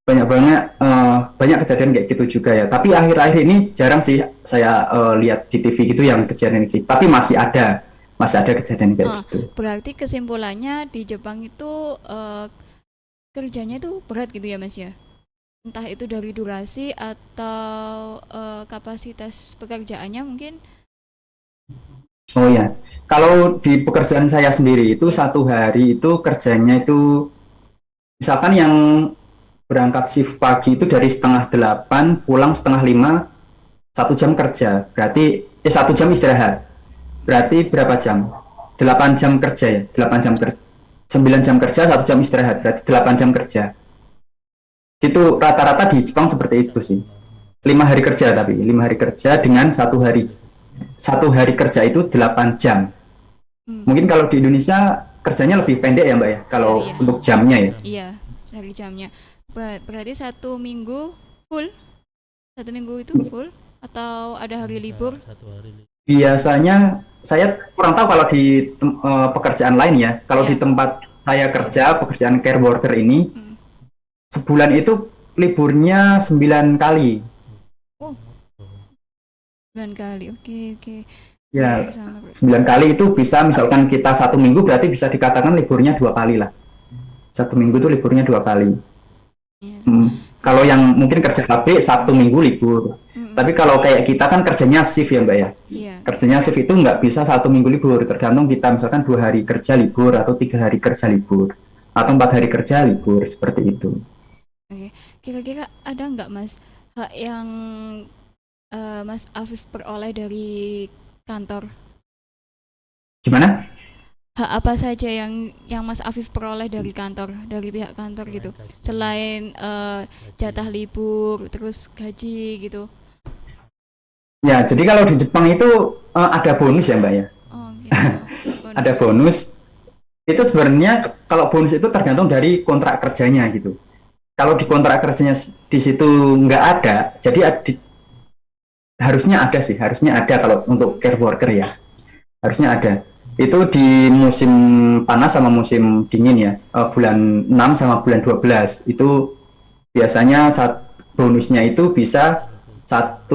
banyak kejadian kayak gitu juga ya. Tapi akhir-akhir ini jarang sih saya lihat di TV gitu yang kejadian gitu. Tapi masih ada kejadian kayak gitu. Berarti kesimpulannya di Jepang itu kerjanya itu berat gitu ya Mas ya? Entah itu dari durasi atau kapasitas pekerjaannya mungkin. Oh ya, kalau di pekerjaan saya sendiri itu satu hari itu kerjanya itu misalkan yang berangkat shift pagi itu dari setengah 8 pulang setengah 5, 1 jam kerja berarti 1 jam istirahat berarti berapa jam? 8 jam kerja ya, 8 jam kerja, 9 jam kerja, 1 jam istirahat berarti 8 jam kerja. Itu rata-rata di Jepang seperti itu sih. 5 hari kerja, tapi 5 hari kerja dengan satu hari kerja itu 8 jam. Mungkin kalau di Indonesia kerjanya lebih pendek ya Mbak ya, kalau Iya. untuk jamnya ya. Iya, dari jamnya. Berarti 1 minggu full? 1 minggu itu full? Atau ada hari libur? Satu hari libur. Biasanya saya kurang tahu kalau di pekerjaan lain ya. Kalau di Iya. tempat saya kerja, pekerjaan care worker ini, Hmm. sebulan itu liburnya 9 kali. Oh, 9 kali. Oke. Ya, Oke, sama. 9 kali itu bisa misalkan kita 1 minggu berarti bisa dikatakan liburnya 2 kali lah. 1 minggu itu liburnya 2 kali. Iya. Kalau yang mungkin kerja KB 1 minggu libur. Tapi kalau kayak kita kan kerjanya shift ya Mbak ya. Iya. Kerjanya shift itu nggak bisa 1 minggu libur. Tergantung kita misalkan 2 hari kerja libur atau 3 hari kerja libur atau 4 hari kerja libur seperti itu. Oke. Kira-kira ada nggak Mas hak yang Mas Afif peroleh dari kantor? Gimana? Hak apa saja yang Mas Afif peroleh dari kantor, dari pihak kantor gitu? Selain jatah libur, terus gaji gitu. Ya, jadi kalau di Jepang itu ada bonus ya Mbak ya. Oh, gitu. Bonus. Ada bonus. Itu sebenarnya kalau bonus itu tergantung dari kontrak kerjanya gitu. Kalau di kontrak kerjanya di situ nggak ada, jadi harusnya ada kalau untuk care worker ya. Harusnya ada. Itu di musim panas sama musim dingin ya, bulan 6 sama bulan 12 itu biasanya bonusnya itu bisa 1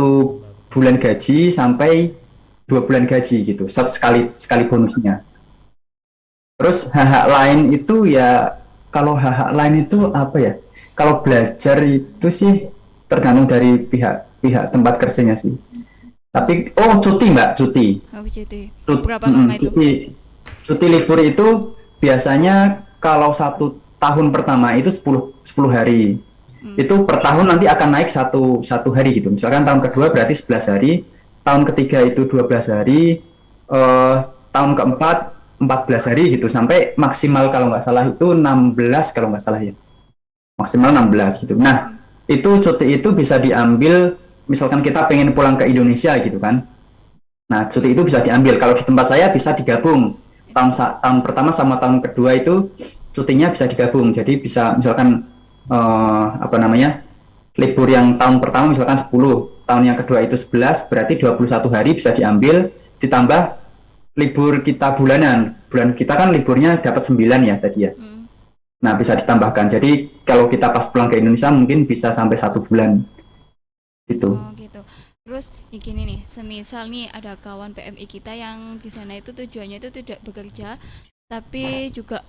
bulan gaji sampai 2 bulan gaji gitu, sekali bonusnya. Terus hak-hak lain itu ya, kalau hak-hak lain itu apa ya, kalau belajar itu sih tergantung dari pihak tempat kerjanya sih. Tapi cuti Mbak, cuti. Oh, cuti. Berapa lama itu? Cuti libur itu biasanya kalau 1 tahun pertama itu 10 hari. Itu per tahun nanti akan naik satu hari gitu. Misalkan tahun kedua berarti 11 hari, tahun ketiga itu 12 hari, tahun keempat 14 hari gitu, sampai maksimal kalau nggak salah itu 16 kalau nggak salah ya. Maksimal 16 gitu. Nah, itu cuti itu bisa diambil misalkan kita pengen pulang ke Indonesia gitu kan. Nah, cuti itu bisa diambil. Kalau di tempat saya bisa digabung. Tahun pertama sama tahun kedua itu cutinya bisa digabung. Jadi bisa misalkan libur yang tahun pertama misalkan 10, tahun yang kedua itu 11, berarti 21 hari bisa diambil, ditambah libur kita bulanan. Bulan kita kan liburnya dapat 9 ya tadi ya. Nah, bisa ditambahkan. Jadi kalau kita pas pulang ke Indonesia mungkin bisa sampai 1 bulan. Gitu. Oh, gitu. Terus gini nih, semisal nih ada kawan PMI kita yang di sana itu tujuannya itu tidak bekerja, tapi juga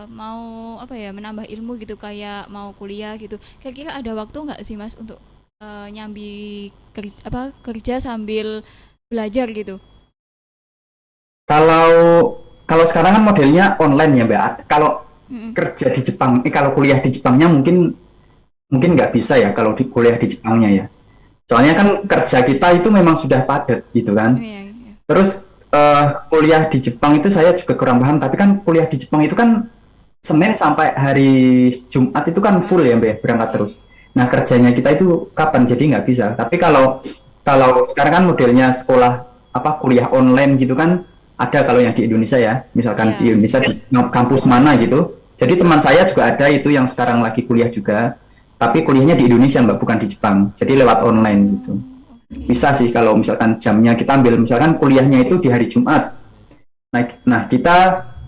mau menambah ilmu gitu, kayak mau kuliah gitu. Kira-kira ada waktu nggak sih Mas untuk nyambi kerja sambil belajar gitu. Kalau kalau sekarang kan modelnya online ya Mbak. Kalau Mm-mm. kerja di Jepang, kalau kuliah di Jepangnya mungkin mungkin nggak bisa ya kalau di kuliah di Jepangnya ya. Soalnya kan kerja kita itu memang sudah padat gitu kan. Iya, iya. Terus kuliah di Jepang itu saya juga kurang paham, tapi kan kuliah di Jepang itu kan Senin sampai hari Jumat itu kan full ya Mbak, ya, berangkat terus. Nah kerjanya kita itu kapan? Jadi nggak bisa. Tapi kalau kalau sekarang kan modelnya sekolah kuliah online gitu kan ada kalau yang di Indonesia ya, misalkan Iya. di Indonesia di kampus mana gitu. Jadi teman saya juga ada itu yang sekarang lagi kuliah juga, tapi kuliahnya di Indonesia Mbak, bukan di Jepang. Jadi lewat online gitu. Oke. Bisa sih kalau misalkan jamnya kita ambil misalkan kuliahnya itu di hari Jumat. Nah kita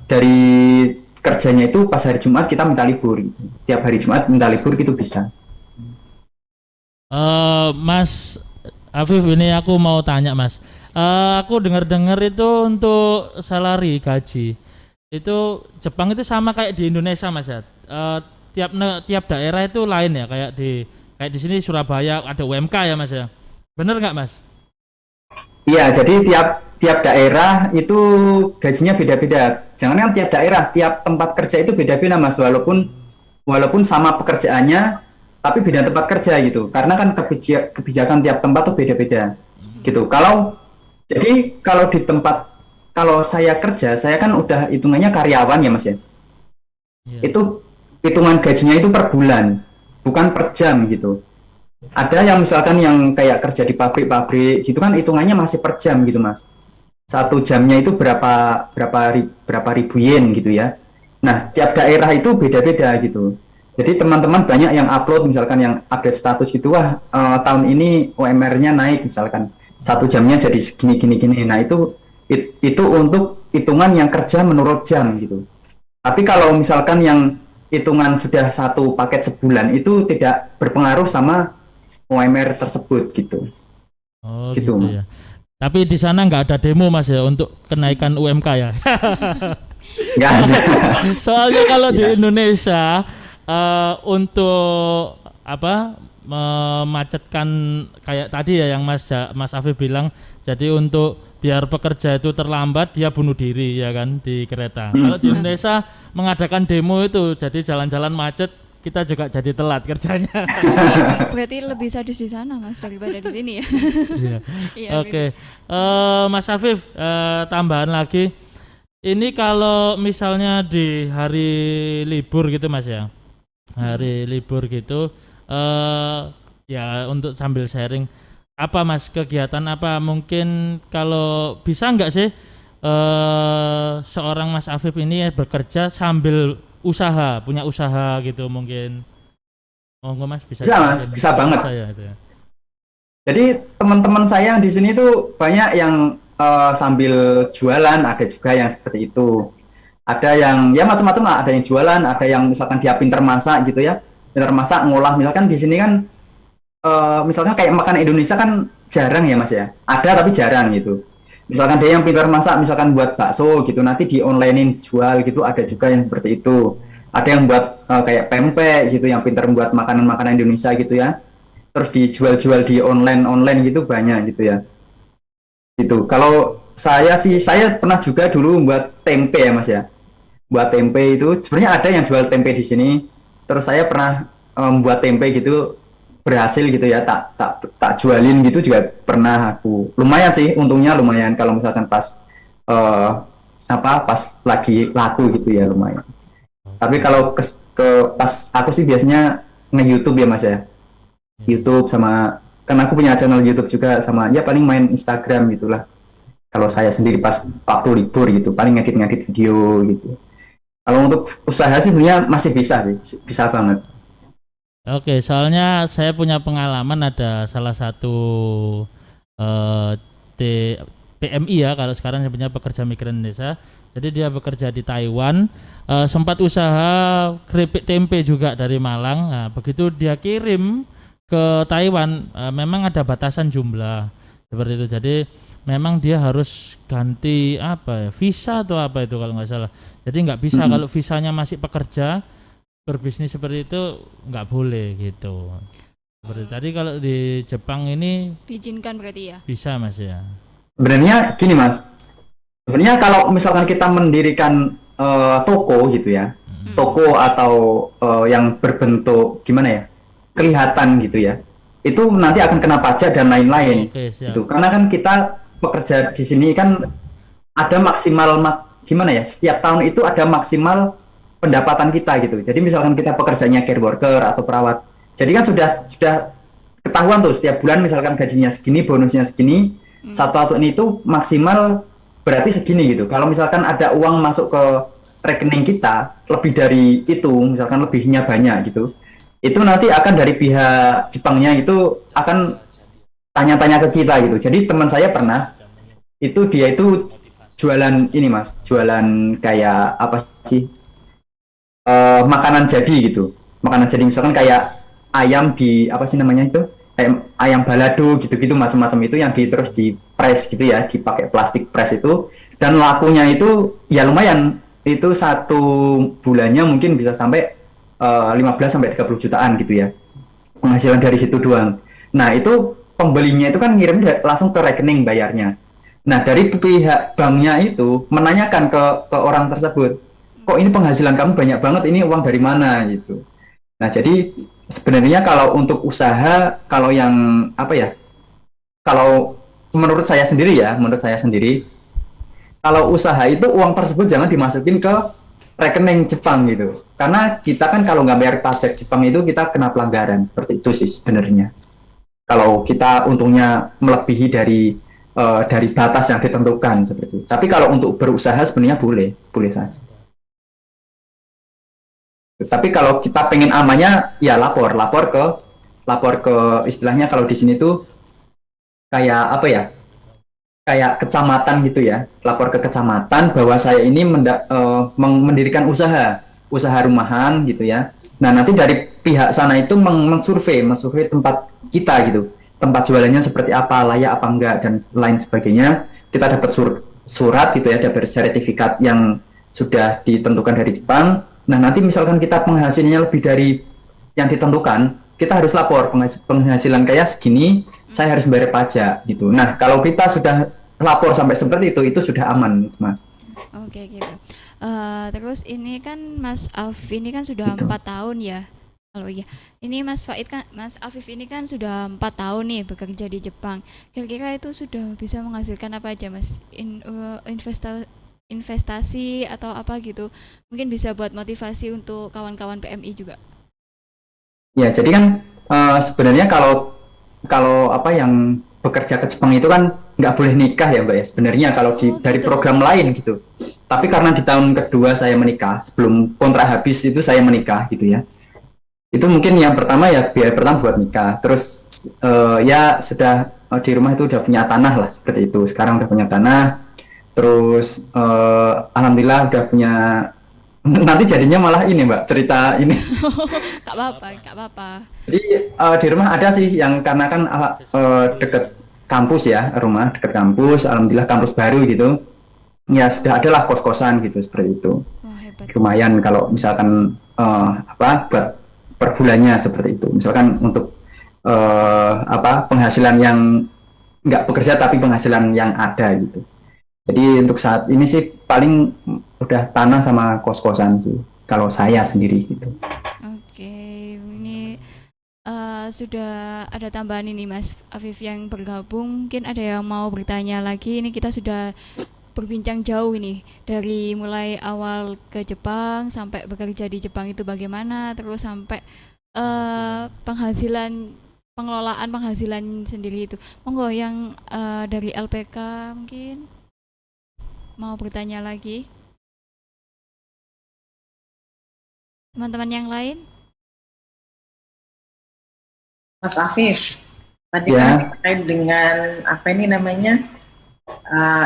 dari kerjanya itu pas hari Jumat kita minta libur gitu. Tiap hari Jumat minta libur gitu bisa. Mas Afif, ini aku mau tanya Mas. Aku dengar-dengar itu untuk salary gaji itu Jepang itu sama kayak di Indonesia Mas ya. Tiap daerah itu lain ya, kayak di sini Surabaya ada UMK ya Mas ya. Bener nggak Mas? Iya, jadi tiap tiap daerah itu gajinya beda-beda. Jangan kan tiap daerah, tiap tempat kerja itu beda-beda Mas, walaupun walaupun sama pekerjaannya tapi beda tempat kerja gitu. Karena kan kebijakan tiap tempat tuh beda-beda. Gitu. Kalau di tempat kalau saya kerja, saya kan udah hitungannya karyawan ya Mas ya. Iya. Itu hitungan gajinya itu per bulan, bukan per jam gitu. Ada yang misalkan yang kayak kerja di pabrik-pabrik gitu kan hitungannya masih per jam gitu Mas. Satu jamnya itu berapa ribu yen gitu ya. Nah, tiap daerah itu beda-beda gitu. Jadi teman-teman banyak yang upload misalkan yang update status gitu, wah tahun ini UMR-nya naik misalkan satu jamnya jadi segini gini gini. Nah itu untuk hitungan yang kerja menurut jam gitu. Tapi kalau misalkan yang hitungan sudah satu paket sebulan itu tidak berpengaruh sama UMR tersebut gitu. Oh Gitu, gitu Mas. ya. Tapi di sana nggak ada demo Mas ya untuk kenaikan UMK ya. Nggak ada. Soalnya kalau di Ya. Indonesia untuk memacetkan kayak tadi ya yang Mas Afif bilang, jadi untuk biar pekerja itu terlambat dia bunuh diri ya kan di kereta. Kalau di Indonesia mengadakan demo itu jadi jalan-jalan macet, kita juga jadi telat kerjanya. Berarti lebih sadis di sana Mas daripada di sini ya. Iya. Iya, Oke. Mas Afif, tambahan lagi. Ini kalau misalnya di hari libur gitu Mas ya. Hari libur gitu ya untuk sambil sharing apa Mas, kegiatan apa mungkin kalau bisa nggak sih seorang Mas Afif ini bekerja sambil punya usaha gitu mungkin. Monggo Mas bisa Bisa, Mas. jelasin. Bisa banget. Saya itu ya. Jadi teman-teman saya yang di sini tuh banyak yang sambil jualan, ada juga yang seperti itu. Ada yang ya macam-macam lah, ada yang jualan, ada yang misalkan dia pinter masak gitu ya. Pinter masak ngolah, misalkan di sini kan misalkan kayak makanan Indonesia kan jarang ya Mas ya. Ada tapi jarang gitu. Misalkan dia yang pinter masak, misalkan buat bakso gitu, nanti di onlinein jual gitu, ada juga yang seperti itu. Ada yang buat kayak pempek gitu, yang pinter buat makanan-makanan Indonesia gitu ya. Terus dijual-jual di online gitu banyak gitu ya. Gitu. Kalau saya pernah juga dulu buat tempe ya Mas ya. Buat tempe itu sebenarnya ada yang jual tempe di sini. Terus saya pernah membuat tempe gitu berhasil gitu ya, tak jualin gitu juga pernah aku. Lumayan sih, untungnya lumayan kalau misalkan pas pas lagi laku gitu ya lumayan. Tapi kalau pas aku sih biasanya nge-YouTube ya Mas ya. YouTube sama kan aku punya channel YouTube juga, sama ya paling main Instagram gitulah. Kalau saya sendiri pas waktu libur gitu paling ngedit video gitu. Kalau untuk usaha sih sebenarnya masih bisa sih, bisa banget. Oke, soalnya saya punya pengalaman, ada salah satu eh, PMI ya, kalau sekarang sebenarnya pekerja migran Indonesia. Jadi dia bekerja di Taiwan, sempat usaha keripik tempe juga dari Malang. Nah, begitu dia kirim ke Taiwan, memang ada batasan jumlah seperti itu. Jadi memang dia harus ganti visa atau apa itu kalau nggak salah. Jadi nggak bisa kalau visanya masih pekerja berbisnis seperti itu nggak boleh gitu. Berarti tadi kalau di Jepang ini Diizinkan berarti ya. bisa Mas ya. Sebenarnya gini Mas, sebenarnya kalau misalkan kita mendirikan toko gitu ya, toko atau yang berbentuk gimana ya, kelihatan gitu ya, itu nanti akan kena pajak dan lain-lain. Oke, siap. Gitu. Karena kan kita pekerja di sini kan ada maksimal gimana ya, setiap tahun itu ada maksimal pendapatan kita gitu. Jadi misalkan kita pekerjanya care worker atau perawat, jadi kan sudah ketahuan tuh setiap bulan misalkan gajinya segini, bonusnya segini, satu tahun itu maksimal berarti segini gitu. Kalau misalkan ada uang masuk ke rekening kita lebih dari itu, misalkan lebihnya banyak gitu, itu nanti akan dari pihak Jepangnya itu akan tanya-tanya ke kita gitu. Jadi teman saya pernah itu dia itu jualan ini Mas, jualan kayak apa sih, makanan jadi gitu, makanan jadi misalkan kayak ayam di apa sih namanya itu, ayam balado gitu-gitu macam-macam itu yang terus di press gitu ya, dipakai plastik press itu, dan lakunya itu ya lumayan, itu satu bulannya mungkin bisa sampai 15 sampai 30 jutaan gitu ya, penghasilan dari situ doang. Nah itu pembelinya itu kan ngirim langsung ke rekening bayarnya. Nah dari pihak banknya itu menanyakan ke orang tersebut, kok ini penghasilan kamu banyak banget, ini uang dari mana gitu. Nah jadi sebenarnya kalau untuk usaha, kalau yang apa ya, kalau menurut saya sendiri ya, kalau usaha itu uang tersebut jangan dimasukin ke rekening Jepang gitu. Karena kita kan kalau nggak bayar pajak Jepang itu kita kena pelanggaran, seperti itu sih sebenarnya. Kalau kita untungnya melebihi dari batas yang ditentukan seperti itu. Tapi kalau untuk berusaha sebenarnya boleh saja. Tapi kalau kita pengen amannya ya lapor ke istilahnya kalau di sini tuh kayak apa ya, kayak kecamatan gitu ya, lapor ke kecamatan bahwa saya ini mendirikan usaha rumahan gitu ya. Nah nanti dari pihak sana itu mensurvei tempat kita gitu, tempat jualannya seperti apa, layak apa enggak dan lain sebagainya. Kita dapat surat gitu ya, dapat sertifikat yang sudah ditentukan dari Jepang. Nah nanti misalkan kita penghasilannya lebih dari yang ditentukan, kita harus lapor penghasilan kayak segini, saya harus bayar pajak gitu. Nah kalau kita sudah lapor sampai seperti itu sudah aman Mas. Oke gitu. Terus ini kan Mas Afif ini kan sudah Gitu. 4 tahun ya. Kalau iya, ini Mas Afif ini kan sudah 4 tahun nih bekerja di Jepang. Kira-kira itu sudah bisa menghasilkan apa aja Mas? Investasi atau apa gitu? Mungkin bisa buat motivasi untuk kawan-kawan PMI juga. Ya jadi kan sebenarnya kalau apa yang bekerja ke Jepang itu kan nggak boleh nikah ya Mbak ya sebenarnya kalau dari Gitu. program lain gitu. Tapi karena di tahun kedua saya menikah, sebelum kontrak habis itu saya menikah gitu ya. Itu mungkin yang pertama ya biaya pertama buat nikah. Terus ya sudah di rumah itu udah punya tanah lah seperti itu. Sekarang udah punya tanah. Terus alhamdulillah udah punya, nanti jadinya malah ini Mbak cerita ini. Kak apa-apa. Jadi di rumah ada sih yang karena kan deket kampus ya, rumah deket kampus, alhamdulillah kampus baru gitu. Ya sudah adalah kos-kosan gitu seperti itu. Wah, hebat. Lumayan kalau misalkan apa buat per bulannya seperti itu. Misalkan untuk apa penghasilan yang nggak bekerja tapi penghasilan yang ada gitu. Jadi untuk saat ini sih paling udah tanah sama kos-kosan sih kalau saya sendiri gitu. Oke, ini sudah ada tambahan ini Mas Afif yang bergabung. Mungkin ada yang mau bertanya lagi. Ini kita sudah berbincang jauh ini dari mulai awal ke Jepang sampai bekerja di Jepang itu bagaimana, terus sampai pengelolaan penghasilan sendiri itu. Monggo yang dari LPK mungkin mau bertanya lagi. Teman-teman yang lain? Mas Afif, tadi Ya. kan terkait dengan apa ini namanya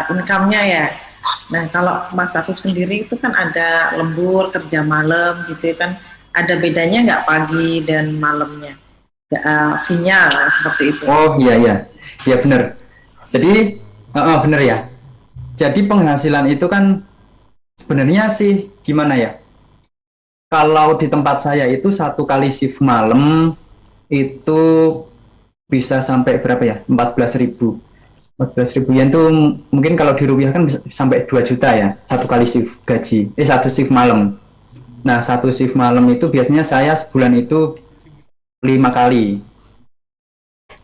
income-nya ya. Nah kalau Mas Afif sendiri itu kan ada lembur, kerja malam gitu kan, ada bedanya nggak pagi dan malamnya? Fee-nya lah, seperti itu. Oh iya benar. Jadi benar ya. Jadi penghasilan itu kan sebenarnya sih gimana ya? Kalau di tempat saya itu 1 kali shift malam itu bisa sampai berapa ya? 14.000. 14.000 yen tuh mungkin kalau dirupiahkan bisa sampai 2 juta ya, satu kali shift gaji. Satu shift malam. Nah, satu shift malam itu biasanya saya sebulan itu 5 kali.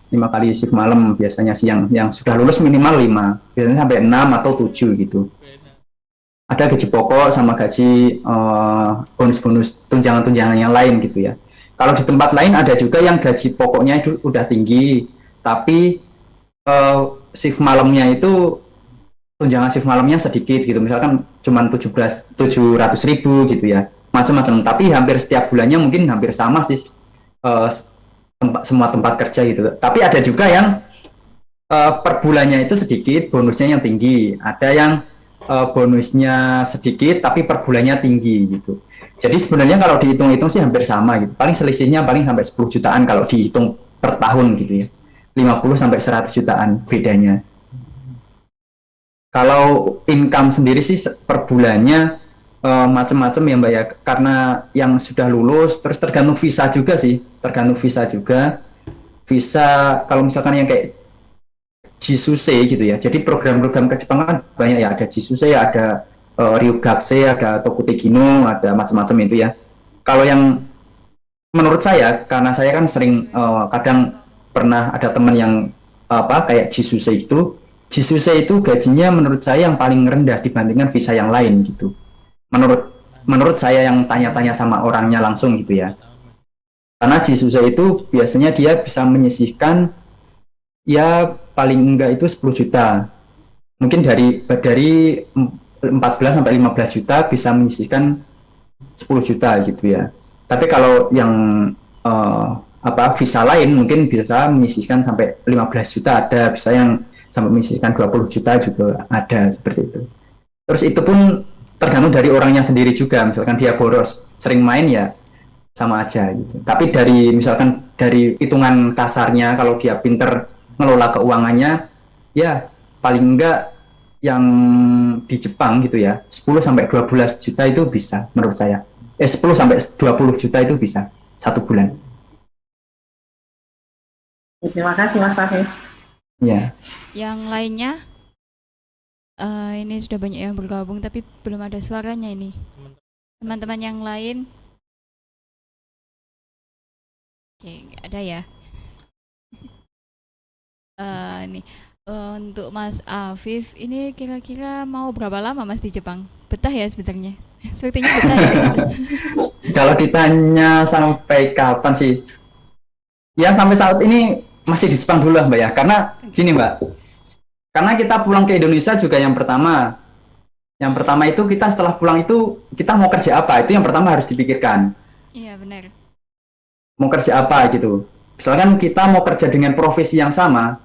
5 kali shift malam biasanya sih yang sudah lulus minimal 5. Biasanya sampai 6 atau 7 gitu. Ada gaji pokok sama gaji bonus-bonus tunjangan-tunjangan yang lain gitu ya. Kalau di tempat lain ada juga yang gaji pokoknya itu udah tinggi, tapi shift malamnya itu tunjangan shift malamnya sedikit gitu. Misalkan cuma 700.000 gitu ya. Macam-macam. Tapi hampir setiap bulannya mungkin hampir sama sih semua tempat kerja gitu. Tapi ada juga yang per bulannya itu sedikit, bonusnya yang tinggi. Ada yang bonusnya sedikit tapi per bulannya tinggi gitu. Jadi sebenarnya kalau dihitung-hitung sih hampir sama gitu. Paling selisihnya paling sampai 10 jutaan kalau dihitung per tahun gitu ya. 50 sampai 100 jutaan bedanya. Kalau income sendiri sih per bulannya macam-macam ya Mbak ya. Karena yang sudah lulus terus tergantung visa juga sih. Tergantung visa juga. Visa kalau misalkan yang kayak Jisuse gitu ya. Jadi program-program ke Jepang kan banyak ya. Ada Jisuse, ada Ryugakse, ada Tokutegino, ada macam-macam itu ya. Kalau yang menurut saya, karena saya kan sering kadang pernah ada teman yang kayak Jisuse itu. Jisuse itu gajinya menurut saya yang paling rendah dibandingkan visa yang lain gitu. Menurut saya yang tanya-tanya sama orangnya langsung gitu ya. Karena Jisuse itu biasanya dia bisa menyisihkan ya paling enggak itu 10 juta. Mungkin dari 14 sampai 15 juta bisa menyisihkan 10 juta gitu ya. Tapi kalau yang visa lain mungkin bisa menyisihkan sampai 15 juta ada, bisa yang sampai menyisihkan 20 juta juga ada seperti itu. Terus itu pun tergantung dari orangnya sendiri juga. Misalkan dia boros, sering main ya sama aja gitu. Tapi misalkan dari hitungan kasarnya kalau dia pinter ngelola keuangannya ya paling enggak yang di Jepang gitu ya 10 sampai 12 juta itu bisa menurut saya 10 sampai 20 juta itu bisa satu bulan. Terima kasih Mas Afif. Ya. Yang lainnya ini sudah banyak yang bergabung tapi belum ada suaranya ini. Teman-teman yang lain. Oke, nggak ada ya. Nih untuk Mas Afif ini kira-kira mau berapa lama Mas di Jepang? Betah ya sebenarnya? Sepertinya betah ya. Kalau ditanya sampai kapan sih? Ya sampai saat ini masih di Jepang dulu lah Mbak ya. Karena gini Mbak, karena kita pulang ke Indonesia juga yang pertama itu kita setelah pulang itu kita mau kerja apa? Itu yang pertama harus dipikirkan. Iya benar. Mau kerja apa gitu. Misalkan kita mau kerja dengan profesi yang sama,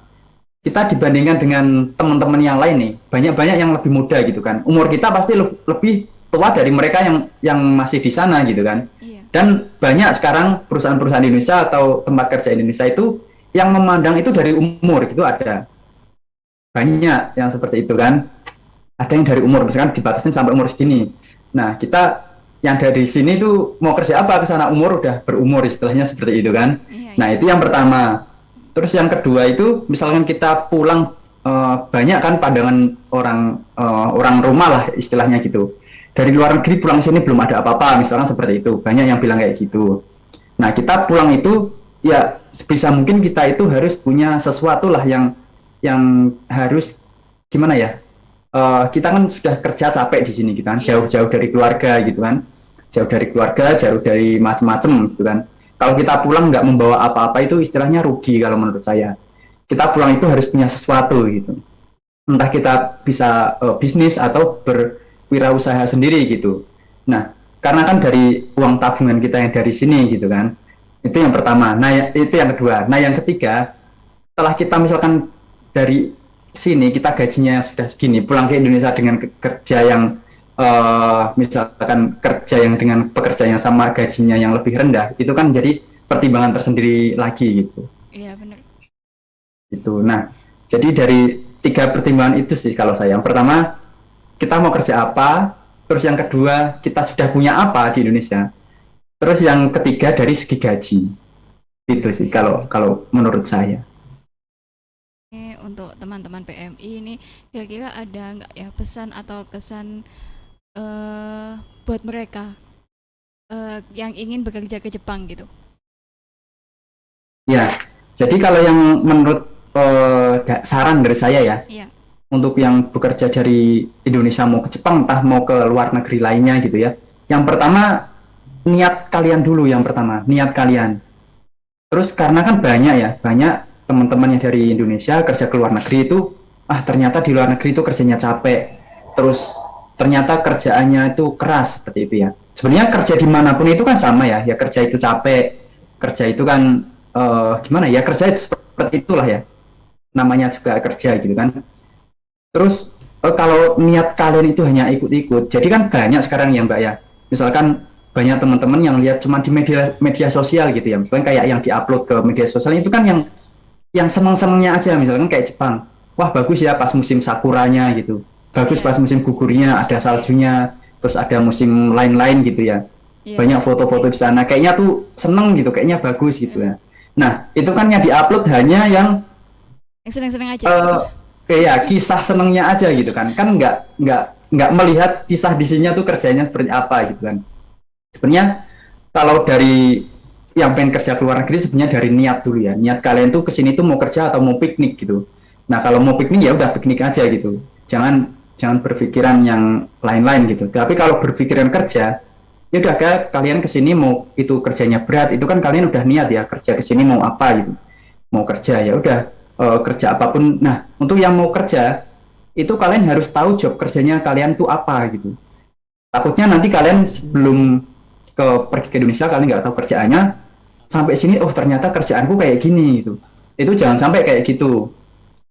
kita dibandingkan dengan teman-teman yang lain nih, banyak-banyak yang lebih muda gitu kan. Umur kita pasti lebih tua dari mereka yang masih di sana gitu kan. Iya. Dan banyak sekarang perusahaan-perusahaan Indonesia atau tempat kerja Indonesia itu yang memandang itu dari umur gitu ada. Banyak yang seperti itu kan. Ada yang dari umur, misalkan dibatasin sampai umur segini. Nah, kita yang dari sini tuh mau kerja apa ke sana umur udah berumur istilahnya seperti itu kan. Iya, Nah, itu yang pertama. Terus yang kedua itu misalkan kita pulang banyak kan pandangan orang rumah lah istilahnya gitu. Dari luar negeri pulang sini belum ada apa-apa misalkan seperti itu. Banyak yang bilang kayak gitu. Nah, kita pulang itu ya sebisa mungkin kita itu harus punya sesuatu lah yang harus gimana ya? Kita kan sudah kerja capek di sini gitu kan, jauh-jauh dari keluarga gitu kan. Jauh dari keluarga, jauh dari macam-macam gitu kan. Kalau kita pulang nggak membawa apa-apa itu istilahnya rugi kalau menurut saya. Kita pulang itu harus punya sesuatu gitu. Entah kita bisa bisnis atau berwirausaha sendiri gitu. Nah, karena kan dari uang tabungan kita yang dari sini gitu kan. Itu yang pertama. Nah, itu yang kedua. Nah, yang ketiga, setelah kita misalkan dari sini kita gajinya sudah segini, pulang ke Indonesia dengan kerja yang misalkan kerja yang dengan pekerjaan yang sama gajinya yang lebih rendah, itu kan jadi pertimbangan tersendiri lagi gitu. Iya benar. Itu. Nah, jadi dari 3 pertimbangan itu sih kalau saya. Yang pertama, kita mau kerja apa, terus yang kedua, kita sudah punya apa di Indonesia. Terus yang ketiga dari segi gaji. Itu sih kalau kalau menurut saya. Untuk teman-teman PMI ini kira-kira ada nggak ya pesan atau kesan buat mereka yang ingin bekerja ke Jepang gitu? Ya, jadi kalau yang menurut saran dari saya ya, Iya, untuk yang bekerja dari Indonesia mau ke Jepang, entah mau ke luar negeri lainnya gitu ya. Yang pertama, niat kalian dulu yang pertama, niat kalian. Terus karena kan banyak ya, banyak teman-teman yang dari Indonesia kerja ke luar negeri itu, ternyata di luar negeri itu kerjanya capek. Terus ternyata kerjaannya itu keras seperti itu ya. Sebenarnya kerja dimanapun itu kan sama ya, ya kerja itu capek, kerja itu kan gimana ya, kerja itu seperti itulah ya, namanya juga kerja gitu kan. Terus kalau niat kalian itu hanya ikut-ikut, jadi kan banyak sekarang ya Mbak ya. Misalkan banyak teman-teman yang lihat cuma di media media sosial gitu ya. Misalkan kayak yang diupload ke media sosial itu kan yang seneng-senengnya aja. Misalkan kayak Jepang, wah bagus ya pas musim sakuranya gitu. Bagus iya, pas musim gugurnya, ada iya, saljunya, terus ada musim lain-lain gitu ya. iya Banyak sih. foto-foto di sana, kayaknya tuh seneng gitu, kayaknya bagus gitu Mm. ya. Nah, itu kan yang diupload hanya yang Yang senang-senang aja gitu. eh kayak kisah senengnya aja gitu kan nggak melihat kisah di sini tuh kerjanya seperti apa gitu kan. Sebenarnya kalau dari yang pengen kerja ke luar negeri sebenarnya dari niat dulu ya, niat kalian tuh kesini tuh mau kerja atau mau piknik gitu. Nah kalau mau piknik ya udah piknik aja gitu, jangan jangan berpikiran yang lain-lain gitu. Tapi kalau berpikiran kerja, ya udah kalian kesini mau itu kerjanya berat, itu kan kalian udah niat ya kerja kesini mau apa gitu, mau kerja ya udah kerja apapun. Nah untuk yang mau kerja itu kalian harus tahu job kerjanya kalian tuh apa gitu. Takutnya nanti kalian sebelum pergi ke Indonesia kalian nggak tahu kerjaannya, sampai sini oh ternyata kerjaanku kayak gini gitu. Itu jangan sampai kayak gitu.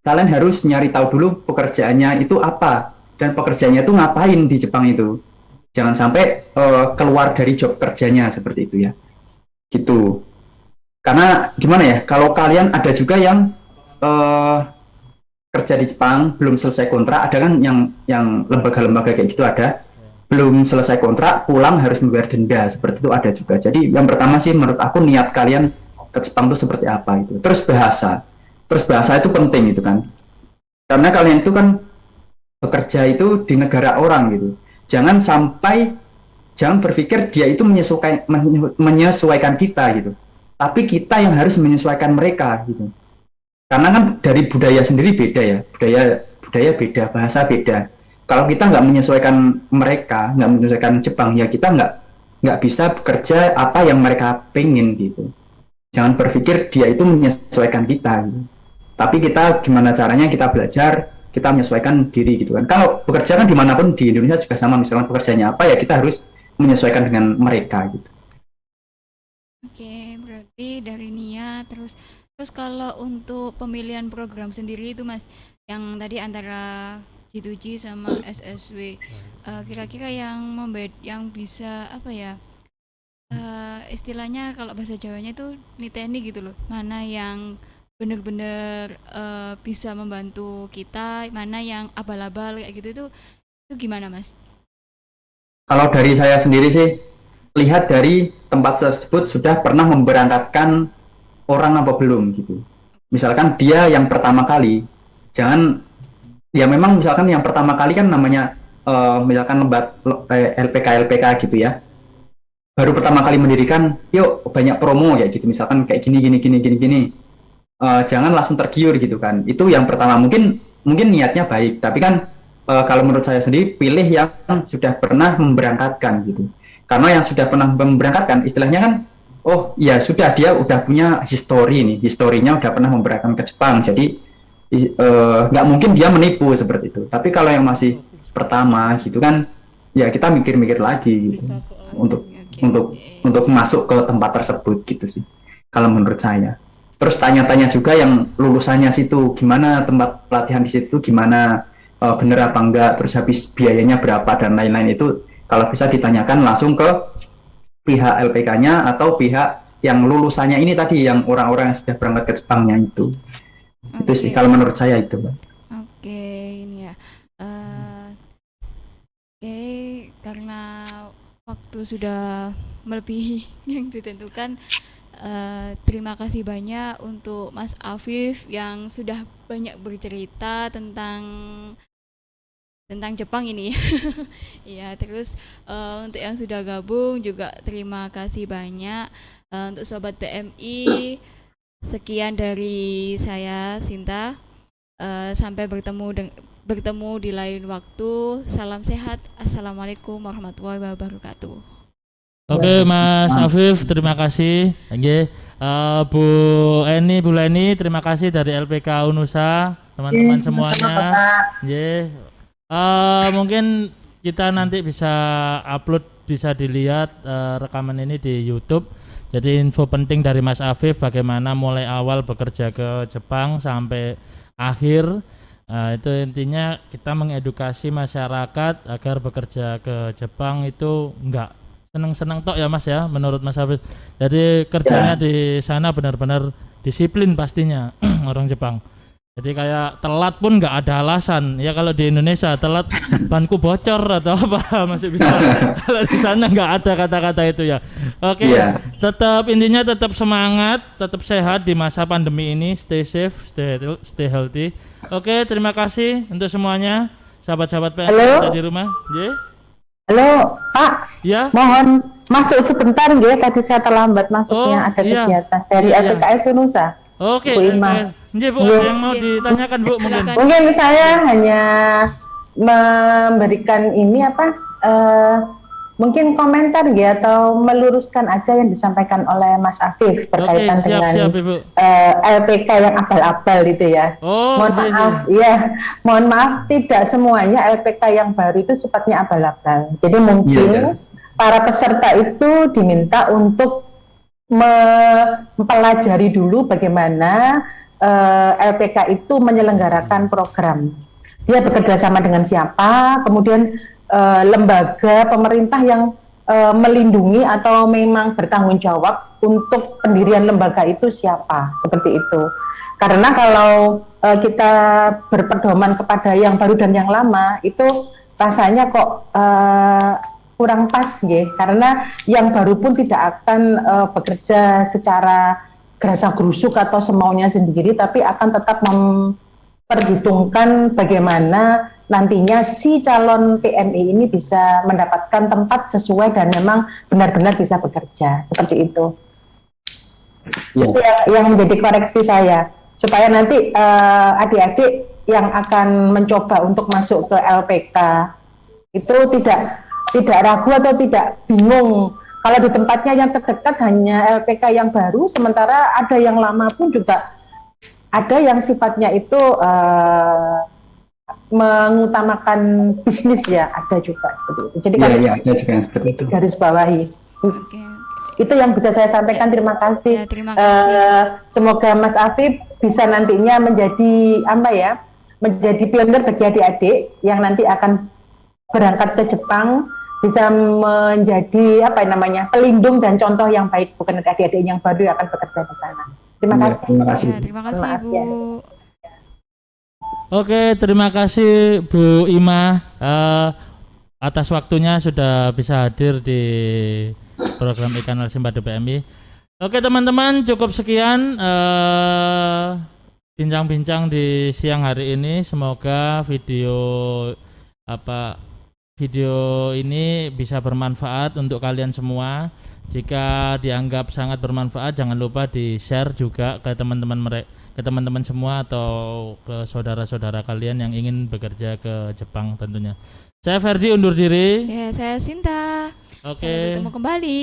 Kalian harus nyari tahu dulu pekerjaannya itu apa dan pekerjaannya itu ngapain di Jepang itu. Jangan sampai keluar dari job kerjanya seperti itu ya. Gitu. Karena gimana ya? Kalau kalian ada juga yang eh, kerja di Jepang belum selesai kontrak, ada kan yang lembaga-lembaga kayak gitu ada, belum selesai kontrak pulang harus membayar denda seperti itu ada juga. Jadi yang pertama sih menurut aku niat kalian ke Jepang itu seperti apa itu. Terus bahasa itu penting itu kan, karena kalian itu kan bekerja itu di negara orang gitu. Jangan sampai jangan berpikir dia itu menyesuaikan kita gitu, tapi kita yang harus menyesuaikan mereka gitu. Karena kan dari budaya sendiri beda ya, budaya budaya beda, bahasa beda. Kalau kita nggak menyesuaikan mereka, nggak menyesuaikan Jepang, ya kita nggak bisa bekerja apa yang mereka pengen gitu. Jangan berpikir dia itu menyesuaikan kita gitu. Tapi kita gimana caranya kita belajar, kita menyesuaikan diri gitu kan. Kalau bekerja kan dimanapun di Indonesia juga sama, misalnya pekerjaannya apa ya kita harus menyesuaikan dengan mereka gitu. Oke, berarti dari niat terus terus kalau untuk pemilihan program sendiri itu Mas, yang tadi antara G2G sama SSW, kira-kira yang bisa apa ya? Istilahnya kalau bahasa Jawanya itu niteni gitu loh. Mana yang benar-benar bisa membantu kita, mana yang abal-abal kayak gitu itu gimana Mas? Kalau dari saya sendiri sih, lihat dari tempat tersebut sudah pernah memberangkatkan orang apa belum gitu. Misalkan dia yang pertama kali, jangan ya memang misalkan yang pertama kali kan namanya misalkan LPK LPK gitu ya. Baru pertama kali mendirikan, yuk banyak promo ya gitu. Misalkan kayak gini gini gini gini gini. Jangan langsung tergiur gitu kan. Itu yang pertama, mungkin mungkin niatnya baik, tapi kan kalau menurut saya sendiri pilih yang sudah pernah memberangkatkan gitu. Karena yang sudah pernah memberangkatkan istilahnya kan, oh ya sudah dia udah punya histori nih, historinya udah pernah memberangkatkan ke Jepang, jadi nggak mungkin dia menipu seperti itu. Tapi kalau yang masih pertama gitu kan, ya kita mikir-mikir lagi gitu untuk Oke, oke, untuk oke. untuk masuk ke tempat tersebut gitu sih. Kalau menurut saya. Terus tanya-tanya juga yang lulusannya situ, gimana tempat pelatihan di situ, gimana bener apa enggak, terus habis biayanya berapa dan lain-lain itu kalau bisa ditanyakan langsung ke pihak LPK-nya atau pihak yang lulusannya ini tadi, yang orang-orang yang sudah berangkat ke Jepangnya itu. Itu sih Oke, kalau menurut saya itu, Mbak. oke, ini ya. Eh, oke, karena waktu sudah melebihi yang ditentukan, Terima kasih banyak untuk Mas Afif yang sudah banyak bercerita tentang Jepang ini. Iya, terus untuk yang sudah gabung juga terima kasih banyak. Untuk sobat PMI, sekian dari saya Sinta. Sampai bertemu di lain waktu. Salam sehat. Assalamualaikum warahmatullahi wabarakatuh. Oke, Mas Afif, terima kasih. Oke, Bu Leni, terima kasih dari LPK Unusa, teman-teman semuanya. Oke, mungkin kita nanti bisa upload, bisa dilihat rekaman ini di YouTube. Jadi info penting dari Mas Afif bagaimana mulai awal bekerja ke Jepang sampai akhir. Itu intinya kita mengedukasi masyarakat agar bekerja ke Jepang itu enggak seneng-seneng tok ya Mas ya, menurut Mas Hafiz. Jadi kerjanya di sana benar-benar disiplin pastinya orang Jepang. Jadi kayak telat pun nggak ada alasan. Ya kalau di Indonesia telat banku bocor atau apa masih bisa. Kalau di sana nggak ada kata-kata itu ya. Oke, tetap intinya tetap semangat, tetap sehat di masa pandemi ini. Stay safe, stay healthy. Oke, terima kasih untuk semuanya. Sahabat-sahabat PMI yang ada di rumah. Halo Pak, ya. Mohon masuk sebentar ya, tadi saya terlambat masuknya, ada kegiatan dari LPKS Unusa. Oke, Bu Ima. Bu, ada yang mau ditanyakan Bu? Mungkin saya hanya memberikan ini mungkin komentar ya, atau meluruskan aja yang disampaikan oleh Mas Afif berkaitan dengan LPK yang abal-abal itu ya. Mohon maaf tidak semuanya LPK yang baru itu sifatnya abal-abal. Jadi mungkin para peserta itu diminta untuk mempelajari dulu bagaimana LPK itu menyelenggarakan program. Dia bekerja sama dengan siapa, kemudian lembaga pemerintah yang melindungi atau memang bertanggung jawab untuk pendirian lembaga itu siapa, seperti itu. Karena kalau kita berpedoman kepada yang baru dan yang lama, itu rasanya kok kurang pas ya, karena yang baru pun tidak akan bekerja secara gerasa gerusuk atau semaunya sendiri, tapi akan tetap memperhitungkan bagaimana nantinya si calon PMI ini bisa mendapatkan tempat sesuai dan memang benar-benar bisa bekerja, seperti itu. Itu yang menjadi koreksi saya, supaya nanti adik-adik yang akan mencoba untuk masuk ke LPK itu tidak ragu atau tidak bingung. Kalau di tempatnya yang terdekat hanya LPK yang baru, sementara ada yang lama pun juga ada yang sifatnya itu mengutamakan bisnis ya, ada juga seperti itu. Jadi ada juga yang seperti itu. Garis bawahi. Itu yang bisa saya sampaikan. Terima kasih. Terima kasih. Semoga Mas Afif bisa nantinya menjadi pionir bagi adik-adik yang nanti akan berangkat ke Jepang, bisa menjadi pelindung dan contoh yang baik bukan adik-adik yang baru yang akan bekerja di sana. Terima kasih. Terima kasih Bu. Oke, terima kasih Bu Ima atas waktunya sudah bisa hadir di program e-kanal Simpado PMI. Oke teman-teman, cukup sekian bincang-bincang di siang hari ini. Semoga video ini bisa bermanfaat untuk kalian semua. Jika dianggap sangat bermanfaat, jangan lupa di-share juga ke teman-teman semua atau ke saudara-saudara kalian yang ingin bekerja ke Jepang tentunya. Saya Ferdi undur diri. Ya, saya Sinta. Oke. Sampai bertemu kembali.